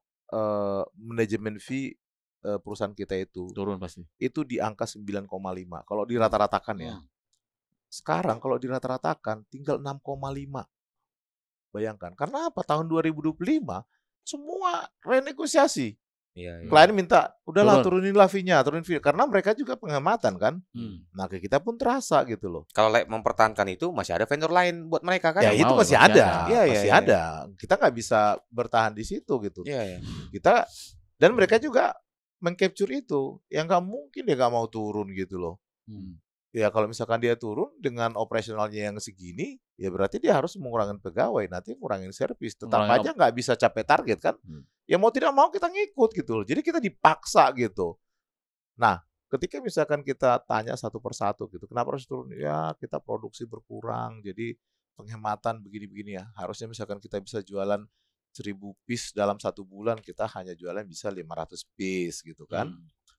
manajemen fee perusahaan kita itu Turun pasti. itu di angka 9,5 kalau dirata-ratakan ya. Sekarang kalau dirata-ratakan tinggal 6,5. Bayangkan. Karena apa? Tahun 2025 semua renegosiasi. Iya. Klien minta, udahlah Turun. turunin fee karena mereka juga penghematan kan. Nah, ke kita pun terasa gitu loh. Kalau mempertahankan itu masih ada vendor lain buat mereka kan? Ya yang itu mau, masih masih ada, ada. Iya, masih iya. ada. Kita nggak bisa bertahan di situ gitu. Iya, iya. Kita dan mereka juga mengcapture itu. Yang nggak mungkin dia nggak mau turun gitu loh. Ya kalau misalkan dia turun dengan operasionalnya yang segini, ya berarti dia harus mengurangi pegawai, nanti ngurangin servis. Tetap Mengurangi aja nggak bisa capai target kan? Ya mau tidak mau kita ngikut gitu loh. Jadi kita dipaksa gitu. Nah, ketika misalkan kita tanya satu persatu gitu, kenapa harus turun? Ya kita produksi berkurang, jadi penghematan begini-begini ya. Harusnya misalkan kita bisa jualan 1.000 piece dalam 1 bulan, kita hanya jualan bisa 500 piece gitu kan.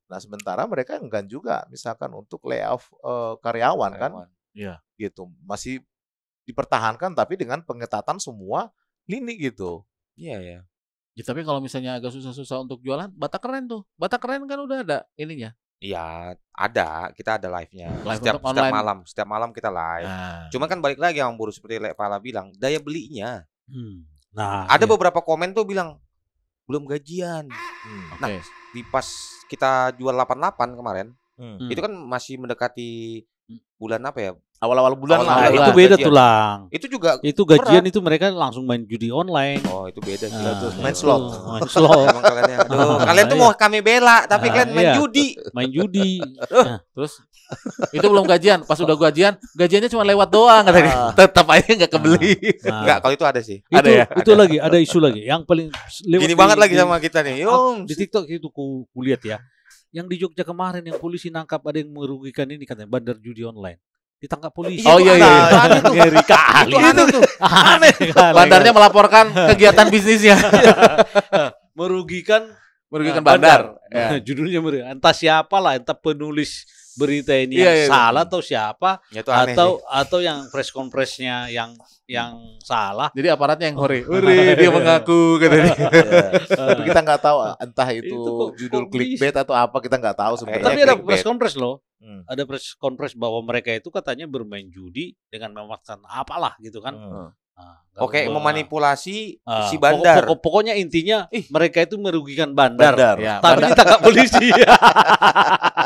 Nah sementara mereka enggan juga misalkan untuk layoff karyawan kan, Iya. gitu. Masih dipertahankan tapi dengan pengetatan semua lini gitu. Iya, iya. Ya, tapi kalau misalnya agak susah-susah untuk jualan, Batak Keren tuh. Batak Keren kan udah ada ininya. Iya, ada. Kita ada live-nya. Live Setiap untuk online. malam. Setiap malam kita live. Nah, Cuman kan balik lagi yang Buru seperti Lek Pala bilang, daya belinya. Nah, Ada iya. beberapa komen tuh bilang belum gajian. oke. Di pas kita jual 88 kemarin, Hmm. itu kan masih mendekati bulan apa ya? Awal-awal bulan Awal lah. Nah, bulan. itu beda Gajian. tuh Lang. Itu juga Itu gajian itu mereka langsung main judi online. oh, itu beda sih. Nah, itu main itu, slot. main slot, Emang kalian ya. Aduh, kalian tuh mau kami bela, tapi Nah, kalian main iya. judi. main judi. Terus itu belum gajian. Pas udah gajian, gajiannya cuma lewat doang katanya. Tetap aja nggak kebeli. Nah, Enggak, kalau itu ada sih. itu, Ada ya? itu lagi ada isu lagi yang paling lewat Gini di- banget lagi di- sama kita nih. Yung. di TikTok itu kulihat ya. Yang di Jogja kemarin yang polisi nangkap ada yang merugikan ini katanya bandar judi online. Ditangkap polisi. Oh, iya, iya. Itu aneh tuh. Ngeri kali. Itu aneh tuh. Aneh kali. Bandarnya melaporkan kegiatan bisnisnya. merugikan Merugikan bandar. Ya. Judulnya merugikan. Entah siapa lah, entah penulis berita ini Iya, yang iya, salah atau siapa Ya, itu aneh sih. atau yang press conference-nya yang salah. Jadi aparatnya yang hore. Hore, dia mengaku katanya. Tapi kita nggak tahu entah itu, Itu kok judul bisa? clickbait atau apa, kita nggak tahu Kayaknya Tapi sebenarnya. ada clickbait. press conference loh. Ada press conference bahwa mereka itu katanya bermain judi dengan memanfaatkan apalah gitu kan. Nah, Oke, kalau- memanipulasi Ah, si bandar. pokoknya intinya mereka itu merugikan bandar. Bandar. Ya, Tapi bandar- ditangkap polisi.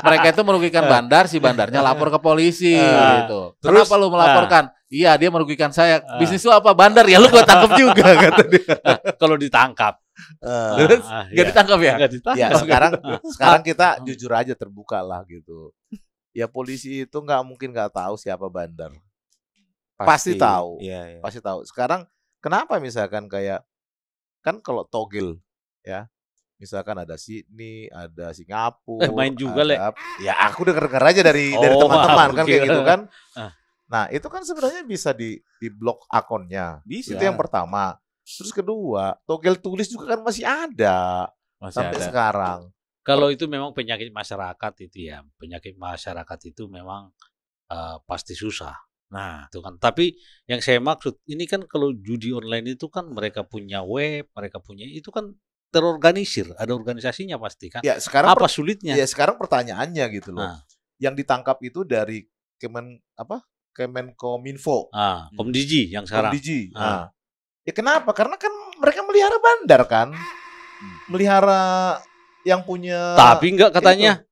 mereka itu merugikan bandar, si bandarnya lapor ke polisi gitu. Terus- Kenapa lu melaporkan? Iya, dia merugikan saya. Bisnis lu apa? Bandar ya, lu gua tangkap juga kata dia. Kalau ditangkap. Terus Iya. gak ditangkap ya? Nggak ditangkap. Ya sekarang kita jujur aja terbuka lah gitu. Ya polisi itu nggak mungkin nggak tahu siapa bandar. Pasti tahu. Iya, iya. Pasti tahu. Sekarang kenapa misalkan kayak kan kalau togel ya, misalkan ada Sydney, ada Singapura, main juga, Le. Ya aku denger aja dari Oh, teman-teman aku kan kayak kira. gitu kan. Ah. Nah itu kan sebenarnya bisa di blok akunnya. Bisa. Itu yang pertama. Terus kedua, togel tulis juga kan masih ada Masih sampai ada. sekarang. Kalau itu memang penyakit masyarakat itu ya, penyakit masyarakat itu memang pasti susah. Nah, itu kan. Tapi yang saya maksud ini kan kalau judi online itu kan mereka punya web, mereka punya itu kan terorganisir, ada organisasinya pasti kan. Ya sekarang Apa sulitnya? ya sekarang pertanyaannya gitu loh. Nah. Yang ditangkap itu dari Kemenkominfo, Komdigi yang sekarang. Komdigi. Ah. Nah, ya kenapa? Karena kan mereka melihara bandar kan, melihara yang punya. Tapi enggak katanya.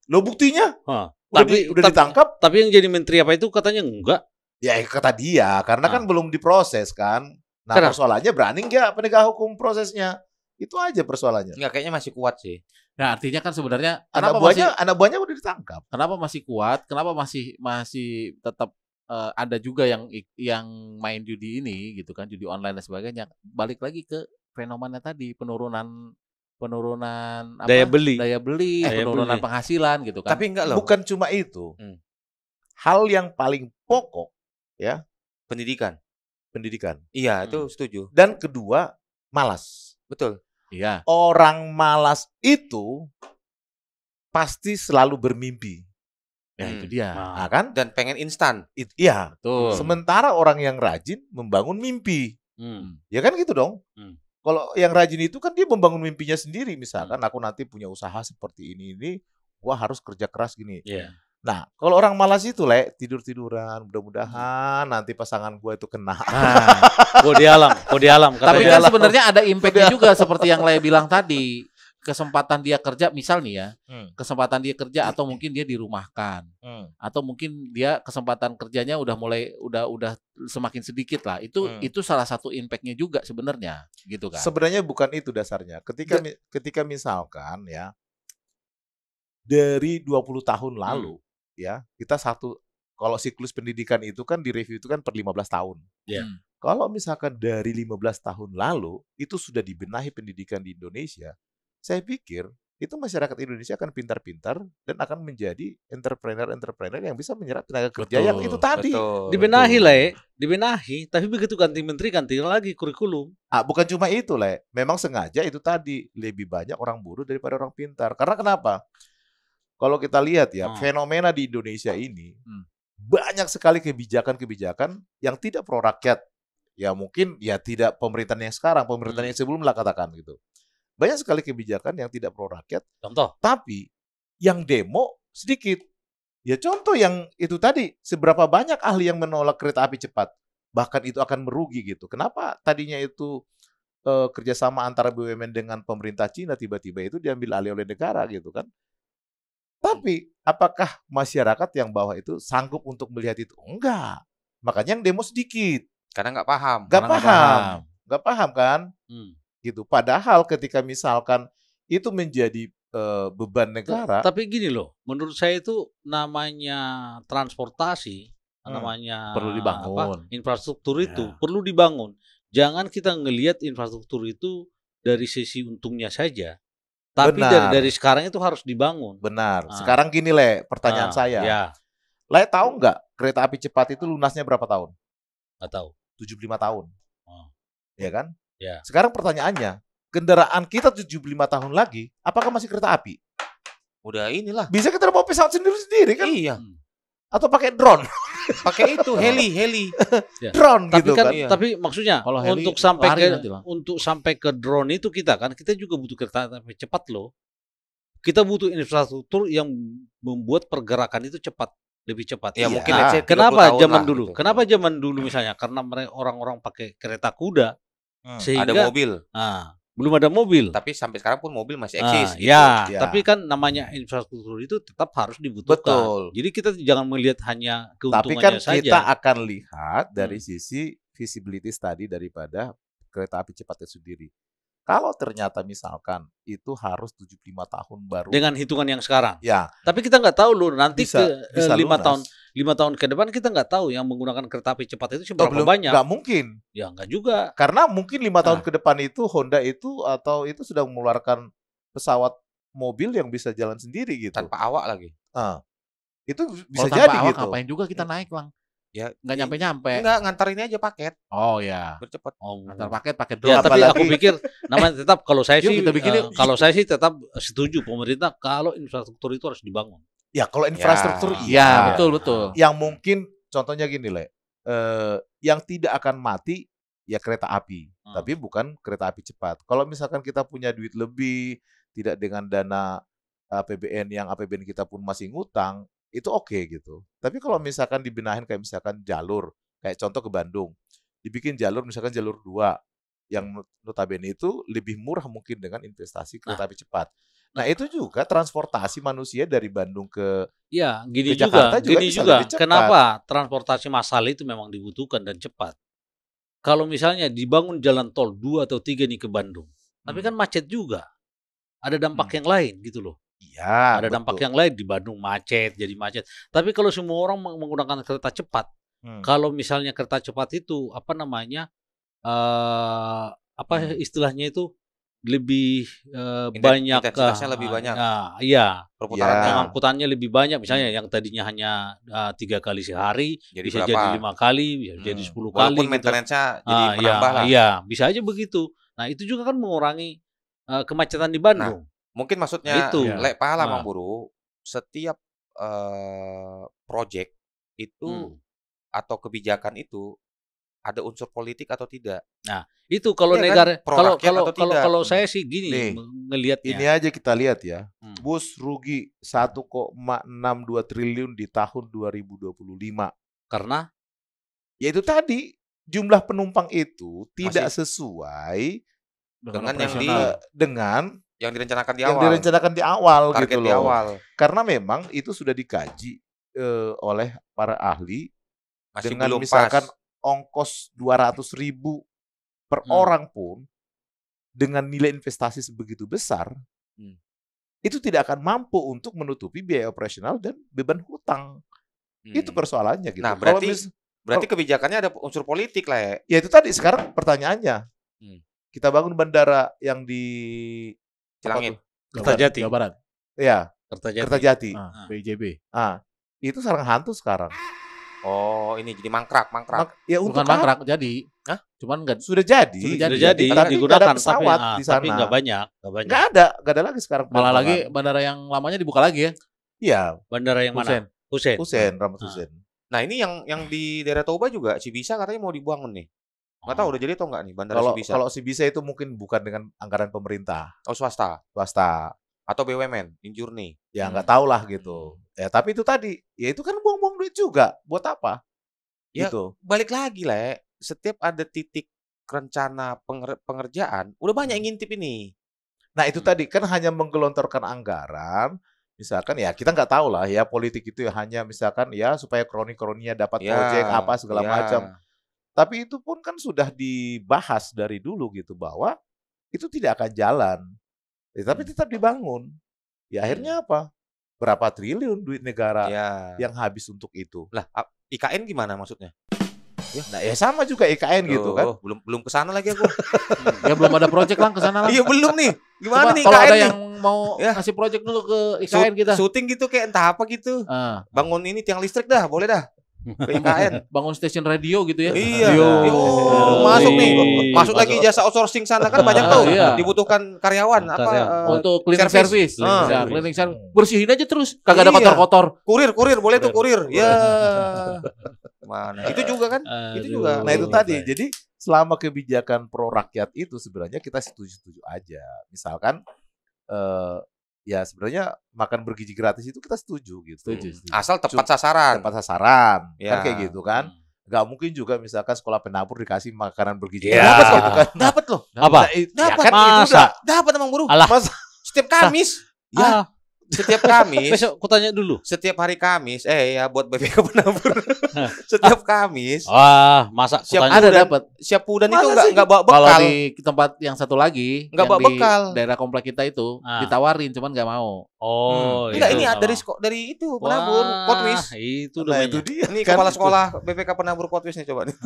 Lo buktinya? Hah. Udah ditangkap? Tapi yang jadi menteri apa itu katanya enggak. Ya kata dia, karena kan belum diproses kan. Nah Kenapa? persoalannya berani nggak penegak hukum prosesnya? Itu aja persoalannya. Enggak, kayaknya masih kuat sih. Nah, artinya kan sebenarnya Anak buahnya udah ditangkap. kenapa masih kuat? Kenapa masih tetap ada juga yang main judi ini gitu kan, judi online dan sebagainya. Balik lagi ke fenomena tadi, penurunan apa? Daya beli. Daya beli, Daya penurunan beli. penghasilan gitu kan. Tapi enggak loh. Bukan cuma itu. Hmm. Hal yang paling pokok ya, Pendidikan. Iya, itu setuju. Dan kedua, malas. Betul. Iya. Orang malas itu pasti selalu bermimpi. Ya itu dia. Nah, kan? Dan pengen instan. Iya. Betul. Sementara orang yang rajin membangun mimpi. Ya kan gitu dong. Kalau yang rajin itu kan dia membangun mimpinya sendiri. Misalkan aku nanti punya usaha seperti ini, gua harus kerja keras gini. Nah, kalau orang malas itu, tidur-tiduran, mudah-mudahan nanti pasangan gua itu kena. Kode alam. Tapi kan sebenarnya ada impact-nya juga seperti yang Le bilang tadi. Kesempatan dia kerja, misal nih ya, kesempatan dia kerja atau mungkin dia dirumahkan, atau mungkin dia kesempatan kerjanya udah semakin sedikit lah. Itu salah satu impact-nya juga sebenarnya, gitu kan? Sebenarnya bukan itu dasarnya. Ketika misalkan ya dari 20 tahun lalu ya, kita kalau siklus pendidikan itu kan direview itu kan per 15 tahun. Kalau misalkan dari 15 tahun lalu itu sudah dibenahi pendidikan di Indonesia, saya pikir itu masyarakat Indonesia akan pintar-pintar dan akan menjadi entrepreneur yang bisa menyerap tenaga kerja yang itu tadi. Dibenahi, tapi begitu ganti menteri ganti lagi kurikulum. Bukan cuma itu, memang sengaja itu tadi lebih banyak orang bodoh daripada orang pintar. Karena kenapa? Kalau kita lihat ya, fenomena di Indonesia ini banyak sekali kebijakan-kebijakan yang tidak pro rakyat. Ya mungkin ya tidak pemerintahan yang sekarang, pemerintahan yang sebelumnya katakan gitu. Banyak sekali kebijakan yang tidak pro rakyat. Contoh. Tapi yang demo sedikit. Ya contoh yang itu tadi, seberapa banyak ahli yang menolak kereta api cepat. Bahkan itu akan merugi gitu. Kenapa tadinya itu kerjasama antara BUMN dengan pemerintah Cina tiba-tiba itu diambil alih oleh negara gitu kan. Tapi apakah masyarakat yang bawah itu sanggup untuk melihat itu? Enggak. Makanya yang demo sedikit. Karena nggak paham. Nggak paham kan? Gitu. Padahal ketika misalkan itu menjadi beban negara. Tapi gini loh, menurut saya itu namanya transportasi, namanya perlu dibangun. Infrastruktur itu perlu dibangun. Jangan kita ngelihat infrastruktur itu dari sisi untungnya saja. Tapi dari sekarang itu harus dibangun. Benar. Sekarang gini pertanyaan saya. Tahu nggak kereta api cepat itu lunasnya berapa tahun? Nggak tahu. 75 tahun. Ya kan? Ya. Sekarang pertanyaannya, kendaraan kita 75 tahun lagi, apakah masih kereta api? Udah inilah. Bisa kita bawa pesawat sendiri-sendiri kan? Iya. Atau pakai drone? Pakai itu heli. Drone tapi gitu kan? Tapi maksudnya untuk sampai ke drone itu kita juga butuh kereta api cepat loh. Kita butuh infrastruktur yang membuat pergerakan itu cepat. Lebih cepat. Ya mungkin kenapa zaman dulu? Gitu. Kenapa zaman dulu misalnya? Karena orang-orang pakai kereta kuda. Sehingga ada mobil. Belum ada mobil. Tapi sampai sekarang pun mobil masih eksis. Gitu. Tapi kan namanya infrastruktur itu tetap harus dibutuhkan. Betul. Jadi kita jangan melihat hanya keuntungannya saja. Tapi kan kita akan lihat dari sisi visibility study daripada kereta api cepat itu sendiri. Kalau ternyata misalkan itu harus 75 tahun baru. Dengan hitungan yang sekarang. Ya. Tapi kita nggak tahu loh nanti bisa 5 tahun ke depan kita nggak tahu yang menggunakan kereta api cepat itu seberapa banyak. Nggak mungkin. Ya nggak juga. Karena mungkin 5 tahun ke depan itu Honda itu atau itu sudah mengeluarkan pesawat mobil yang bisa jalan sendiri gitu. Tanpa awak lagi. Itu bisa jadi tanpa awak, gitu. Ngapain juga kita naik, Lang? Ya nggak nyampe-nyampe. Enggak, ngantar ini aja paket. Oh ya. Bercepat. Ngantar paket Ya, tapi aku pikir namanya tetap kalau saya sih kalau saya sih tetap setuju pemerintah kalau infrastruktur itu harus dibangun. Ya, kalau infrastruktur iya. Betul. Yang mungkin contohnya gini, yang tidak akan mati ya kereta api, tapi bukan kereta api cepat. Kalau misalkan kita punya duit lebih, tidak dengan dana APBN yang APBN kita pun masih ngutang, itu oke gitu. Tapi kalau misalkan dibenahin kayak misalkan jalur, kayak contoh ke Bandung, dibikin jalur misalkan jalur 2 yang notabene itu lebih murah mungkin dengan investasi kereta api cepat. Nah, itu juga transportasi manusia dari Bandung ke gini ke Jakarta juga gini juga. Kenapa transportasi massal itu memang dibutuhkan dan cepat? Kalau misalnya dibangun jalan tol 2 atau 3 nih ke Bandung, tapi kan macet juga. Ada dampak yang lain gitu loh. Iya, ada dampak yang lain di Bandung jadi macet. Tapi kalau semua orang menggunakan kereta cepat, kalau misalnya kereta cepat itu istilahnya itu lebih banyak intensitasnya lebih banyak. Iya. Perputarannya. Yang angkutannya lebih banyak, misalnya yang tadinya hanya 3 kali sehari Jadi bisa berapa? jadi 5 kali, bisa jadi 10 kali. Walaupun gitu. maintenance-nya jadi menambah lah. Iya, bisa aja begitu. Nah itu juga kan mengurangi kemacetan di Bandung. Mungkin maksudnya itu. Lek Pahala Mang Buru, setiap project itu atau kebijakan itu ada unsur politik atau tidak. Nah, itu kalau Iya negara kan? kalau saya sih gini Nih, ngelihatnya. Ini aja kita lihat ya. Bus rugi 1,62 triliun di tahun 2025. Karena Ya itu tadi, jumlah penumpang itu tidak sesuai dengan yang direncanakan di yang awal. direncanakan di awal Target gitu di loh. awal. Karena memang itu sudah dikaji oleh para ahli Masih dengan belum misalkan pas. ongkos 200.000 per orang pun dengan nilai investasi sebegitu besar, itu tidak akan mampu untuk menutupi biaya operasional dan beban hutang. Itu persoalannya gitu. Nah, berarti kebijakannya ada unsur politik lah ya. Ya itu tadi, sekarang pertanyaannya. Kita bangun bandara yang di Cilangin, Kertajati, Jawa Barat. Ya, Kertajati. BJB. Itu sarang hantu sekarang. Oh, ini jadi mangkrak. Ya bukan mangkrak, jadi. Hah? Cuman enggak sudah jadi. Tapi digunakan pesawat di sana. Tapi nggak banyak. Nggak ada lagi sekarang. Malah lagi bandara yang lamanya dibuka lagi ya. Iya. Bandara yang mana? Hussein, Rahmat Hussein. Nah, ini yang di daerah Toba juga Cibisa katanya mau dibangun nih. Nggak tahu udah jadi atau nggak nih bandara Cibisa. Kalau Cibisa itu mungkin bukan dengan anggaran pemerintah. Oh, swasta. Atau BUMN, Injurni. Ya nggak tahu lah gitu. Ya tapi itu tadi, ya itu kan buang-buang duit juga. Buat apa? Ya, gitu. Balik lagi lah, setiap ada titik rencana pengerjaan, udah banyak yang ngintip ini. Nah itu tadi kan hanya menggelontorkan anggaran. Misalkan ya kita nggak tahu lah ya, politik itu hanya misalkan ya supaya kroni-kroninya dapat proyek apa segala macam. Tapi itu pun kan sudah dibahas dari dulu gitu bahwa itu tidak akan jalan. Tapi tetap dibangun. Ya akhirnya apa? Berapa triliun duit negara yang habis untuk itu. Lah, IKN gimana maksudnya? Nah ya sama juga IKN gitu kan. Belum kesana lagi aku. Ya belum ada proyek lah kesana lah. Iya belum nih. Gimana nih kalau IKN ada nih? yang mau ngasih proyek dulu ke IKN kita. Syuting gitu kayak entah apa gitu. Bangun ini tiang listrik dah, boleh dah. Ke IKN. Bangun stasiun radio gitu ya. Iya. Masuk nih. Masuk lagi jasa outsourcing sana kan banyak tuh. Dibutuhkan karyawan untuk cleaning service. Ya, cleaning service. Bersihin aja terus, kagak ada kotor-kotor. Kurir boleh tuh kurir. Ya. Mana? Itu juga kan? Itu juga. Nah, itu tadi. Jadi selama kebijakan pro rakyat itu sebenarnya kita setuju-setuju aja. Misalkan ya sebenarnya makan bergizi gratis itu kita setuju gitu. Setuju. Asal tepat sasaran. Kan kayak gitu kan. Gak mungkin juga misalkan sekolah penabur dikasih makanan bergizi gratis gitu kan. Dapat loh. Apa? Dapat. Dapat Emang Buru. Setiap Kamis. Ya. Setiap Kamis. Besok aku tanya dulu. Setiap hari Kamis, ya buat BPK penabur. Setiap Kamis. Wah, masa ada dapat. Siap Pudan itu enggak bawa bekal. Kalau di tempat yang satu lagi, enggak bawa bekal. Daerah komplek kita itu ditawarin, cuman enggak mau. Oh, enggak, ini dari itu penabur Kotwis. Itu itu dia. Ini kepala sekolah BPK penabur Kotwis nih coba nih.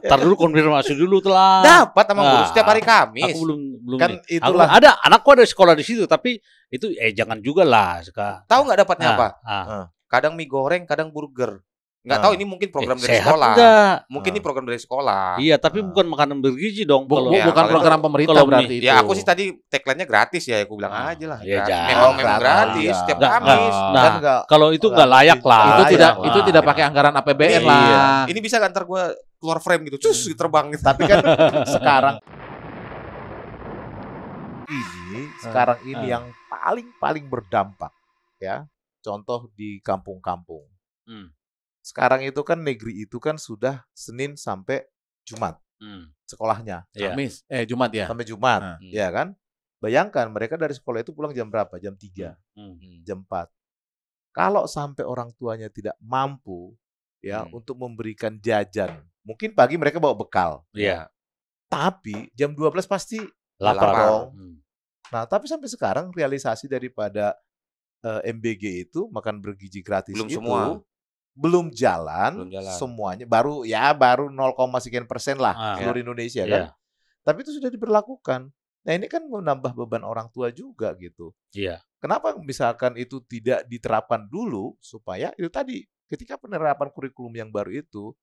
Tar dulu konfirmasi dulu telah. Dapat emang Buru setiap hari Kamis. Aku belum kan nih. Itulah. Ada anakku ada sekolah di situ, tapi itu jangan juga lah sekarang. Tahu nggak dapatnya apa? Kadang mie goreng, kadang burger. Nggak tahu ini mungkin program dari sekolah. Mungkin ini program dari sekolah. Iya, tapi bukan makanan bergizi dong. Bukan program pemerintah berarti itu. Ya aku sih tadi tagline-nya gratis ya, aku bilang aja lah. Ya, memang gratis setiap Kamis. Nah, kalau itu nggak layak lah. Itu tidak pakai anggaran APBN lah. Ini bisa ntar gue keluar frame gitu, cus terbang gitu. Tapi kan sekarang ini yang paling berdampak ya. Contoh di kampung-kampung. Sekarang itu kan negeri itu kan sudah Senin sampai Jumat sekolahnya. Kamis, Jumat ya. Sampai Jumat, ya kan? Bayangkan mereka dari sekolah itu pulang jam berapa? Jam 3, jam 4. Kalau sampai orang tuanya tidak mampu ya untuk memberikan jajan, mungkin pagi mereka bawa bekal. Iya. Tapi jam 12 pasti lapar. Nah, tapi sampai sekarang realisasi daripada MBG itu makan bergizi gratis belum jalan semuanya, baru 0, sekian persen lah seluruh Indonesia kan. Tapi itu sudah diberlakukan. Nah ini kan menambah beban orang tua juga gitu. Iya. Kenapa misalkan itu tidak diterapkan dulu supaya itu tadi ketika penerapan kurikulum yang baru itu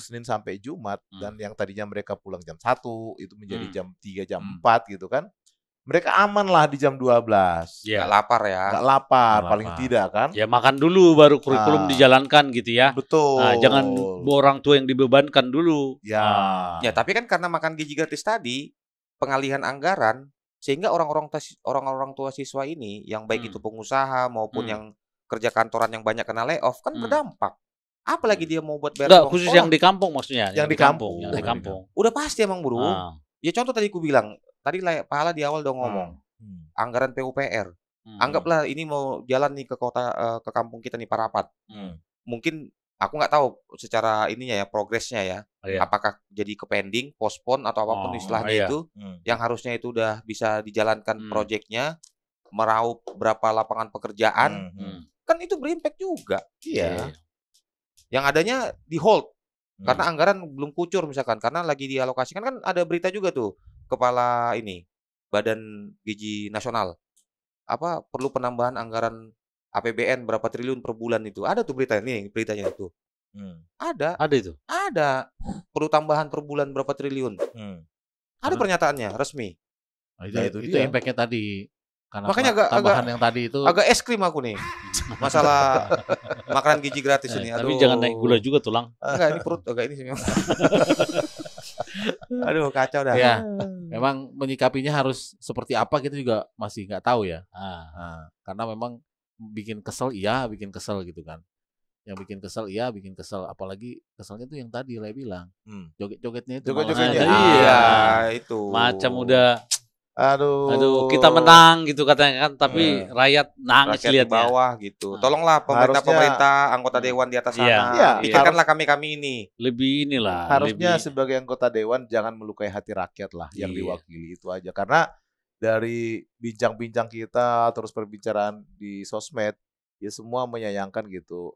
Senin sampai Jumat dan yang tadinya mereka pulang jam 1 itu menjadi jam 3 jam 4 gitu kan. Mereka aman lah di jam 12. Nggak lapar ya. Nggak lapar paling tidak kan. Ya makan dulu baru kurikulum dijalankan gitu ya. Betul. Nah, jangan orang tua yang dibebankan dulu. Ya. Ya tapi kan karena makan gizi gratis tadi pengalihan anggaran sehingga orang-orang tua siswa ini yang baik itu pengusaha maupun yang kerja kantoran yang banyak kena layoff kan berdampak. Apalagi dia mau buat bayar uang khusus sekolah. yang di kampung maksudnya. Yang di kampung. Yang di kampung. Udah pasti emang bro. Ya contoh tadi aku bilang, tadi Pahala di awal udah ngomong anggaran PUPR. Anggaplah ini mau jalan nih ke kota ke kampung kita nih Parapat. Mungkin aku nggak tahu secara ininya ya progresnya ya. Apakah jadi kepending, postpone atau apapun istilahnya itu yang harusnya itu udah bisa dijalankan proyeknya, meraup berapa lapangan pekerjaan. Kan itu berimpact juga. Iya. Yang adanya di hold karena anggaran belum kucur misalkan karena lagi dialokasikan kan ada berita juga tuh kepala ini Badan Gizi Nasional perlu penambahan anggaran APBN berapa triliun per bulan itu. Ada tuh beritanya itu. Ada itu. Ada. Perlu tambahan per bulan berapa triliun. Ada pernyataannya resmi. Itu impact-nya tadi. Karena makanya tambahan yang tadi itu agak es krim aku nih. Masalah makanan gizi gratis ini. Aduh. Tapi jangan naik gula juga tulang. Enggak, ini perut agak ini sih memang. Aduh, kacau dah. Ya, memang menyikapinya harus seperti apa kita juga masih nggak tahu ya. Karena memang bikin kesel gitu kan. Yang bikin kesel apalagi keselnya tuh yang tadi saya bilang. Joget-jogetnya itu. Joget-jogetnya. Iya, itu. Macam udah Aduh, kita menang gitu katanya kan, tapi rakyat nangis rakyat lihatnya. Di bawah gitu. Tolonglah pemerintah, anggota dewan di atas sana. Pikirkanlah kami ini. Lebih inilah. Harusnya sebagai anggota dewan jangan melukai hati rakyat lah yang diwakili itu aja. Karena dari bincang-bincang kita terus perbicaraan di sosmed ya semua menyayangkan gitu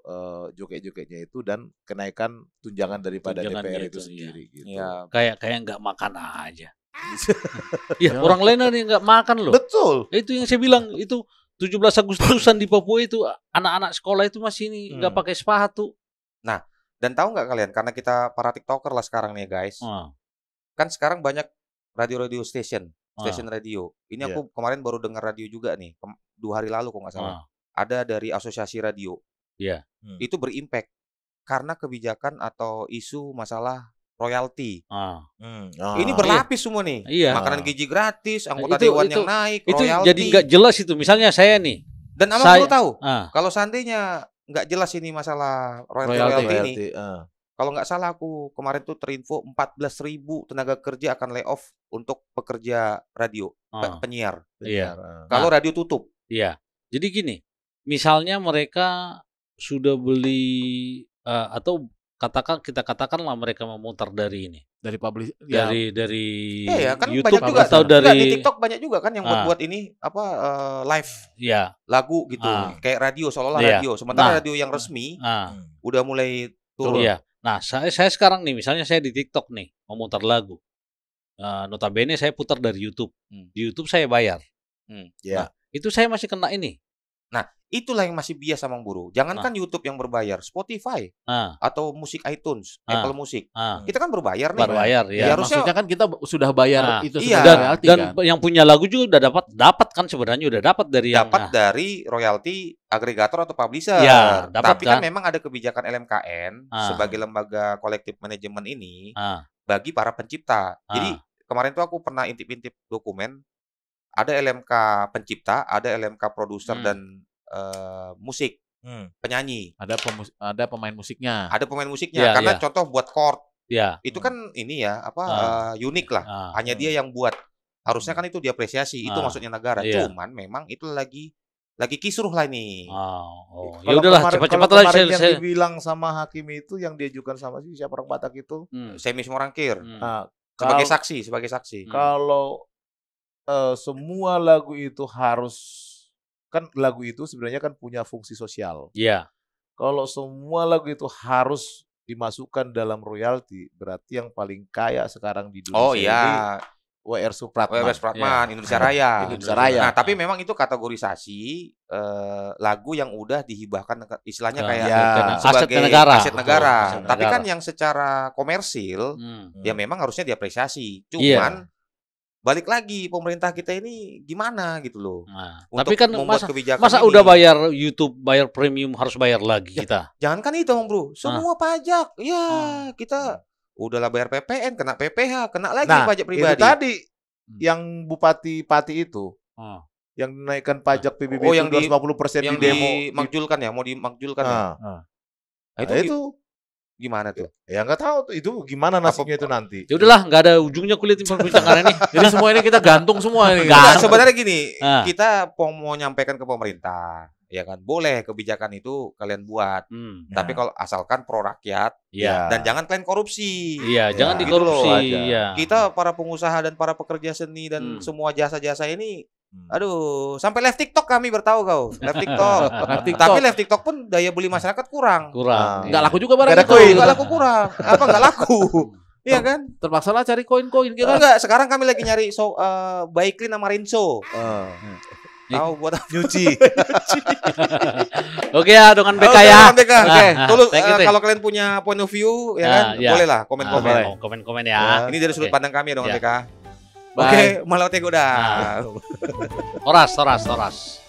joget-jogetnya itu dan kenaikan tunjangan daripada DPR itu sendiri gitu. Ya, kayak nggak makan aja. Ya orang lain yang nggak makan loh. Betul. Itu yang saya bilang itu 17 Agustusan di Papua itu anak-anak sekolah itu masih nggak pakai sepatu. Nah, dan tahu nggak kalian karena kita para TikToker lah sekarang nih guys. Kan sekarang banyak radio station radio. Ini aku kemarin baru dengar radio juga nih 2 hari lalu kok nggak salah. Ada dari asosiasi radio. Itu berimpact karena kebijakan atau isu masalah royalti. Ini berlapis semua nih. Makanan gizi gratis, anggota dewan yang naik, itu royalti. Jadi nggak jelas itu. Misalnya saya nih. Dan abang perlu tahu, kalau seandainya nggak jelas ini masalah royalti ini, kalau nggak salah aku kemarin tuh terinfo 14.000 tenaga kerja akan layoff untuk pekerja radio, penyiar. Kalau radio tutup. Iya. Jadi gini, misalnya mereka sudah beli atau kita katakanlah mereka memutar dari ini dari publish dari kan YouTube banyak juga atau dari di TikTok banyak juga kan yang buat ini live lagu gitu kayak radio seolah-olah radio sementara radio yang resmi udah mulai turun. Nah saya sekarang nih misalnya saya di TikTok nih memutar lagu notabene saya putar dari YouTube di YouTube saya bayar nah, itu saya masih kena ini. Nah, itulah yang masih bias sama buruh. Jangankan YouTube yang berbayar, Spotify atau musik iTunes, Apple Music. Kita kan berbayar nih. Berbayar, ya. Harusnya maksudnya kan kita sudah bayar itu iya. royalti dan kan? Yang punya lagu juga udah dapat kan sebenarnya udah dapat dari dari royalti agregator atau publisher. Ya, tapi kan memang ada kebijakan LMKN sebagai lembaga kolektif manajemen ini bagi para pencipta. Jadi kemarin tuh aku pernah intip-intip dokumen. Ada LMK pencipta, ada LMK produser dan musik, penyanyi. Ada pemain musiknya. Ada pemain musiknya. Karena contoh buat chord, itu kan ini ya unik lah. Hanya dia yang buat. Harusnya kan itu diapresiasi. Itu maksudnya negara. Cuman memang itu lagi kisruh lah ini. Ya udahlah cepat-cepat lah. Yang dibilang sama hakim itu yang diajukan sama siapa orang Batak itu? Semis Morangkir. Sebagai saksi. Kalau semua lagu itu kan lagu itu sebenarnya kan punya fungsi sosial. Kalau semua lagu itu harus dimasukkan dalam royalti, berarti yang paling kaya sekarang di dunia ini WR Supratman. WR Supratman, Indonesia Raya. Indonesia Raya. Nah, tapi memang itu kategorisasi lagu yang udah dihibahkan istilahnya kayak sebagai aset negara. Tapi kan yang secara komersil ya memang harusnya diapresiasi. Cuman balik lagi pemerintah kita ini gimana gitu loh. Nah, tapi kan masa udah bayar YouTube, bayar premium harus bayar lagi kita. Jangan kan itu, Bro. Semua pajak. Ya, kita udahlah bayar PPN, kena PPH, kena lagi pajak pribadi. Itu tadi yang Bupati Pati itu, yang naikkan pajak PBB yang itu 250% yang di demo. dimakjulkan ya, mau dimakjulkan ya. Itu gimana tuh? Ya nggak tahu tuh itu gimana nasibnya itu nanti. Ya udahlah, nggak ada ujungnya kulit perbincangan ini. Jadi semua ini kita gantung semua ini. Sebenarnya gini, kita mau nyampaikan ke pemerintah. Ya kan, boleh kebijakan itu kalian buat, tapi kalau asalkan pro rakyat, dan jangan kalian korupsi. Iya, jangan dikorupsi. Kita para pengusaha dan para pekerja seni dan semua jasa-jasa ini, aduh, sampai live TikTok kami bertahu kau, live TikTok. Tapi live TikTok pun daya beli masyarakat kurang. Nggak laku juga barang itu. Nggak laku kurang. Apa nggak laku? Iya kan? Terpaksa lah cari koin-koin. Enggak, sekarang kami lagi nyari Baiklin sama Rinso. Tahu buat nyuci. Oke ya, dengan BK ya. Oke. Tolong kalau kalian punya point of view ya kan, bolehlah komen-komen ya. Ini dari sudut pandang kami ya dengan BK. Oke, malah udah. Toras.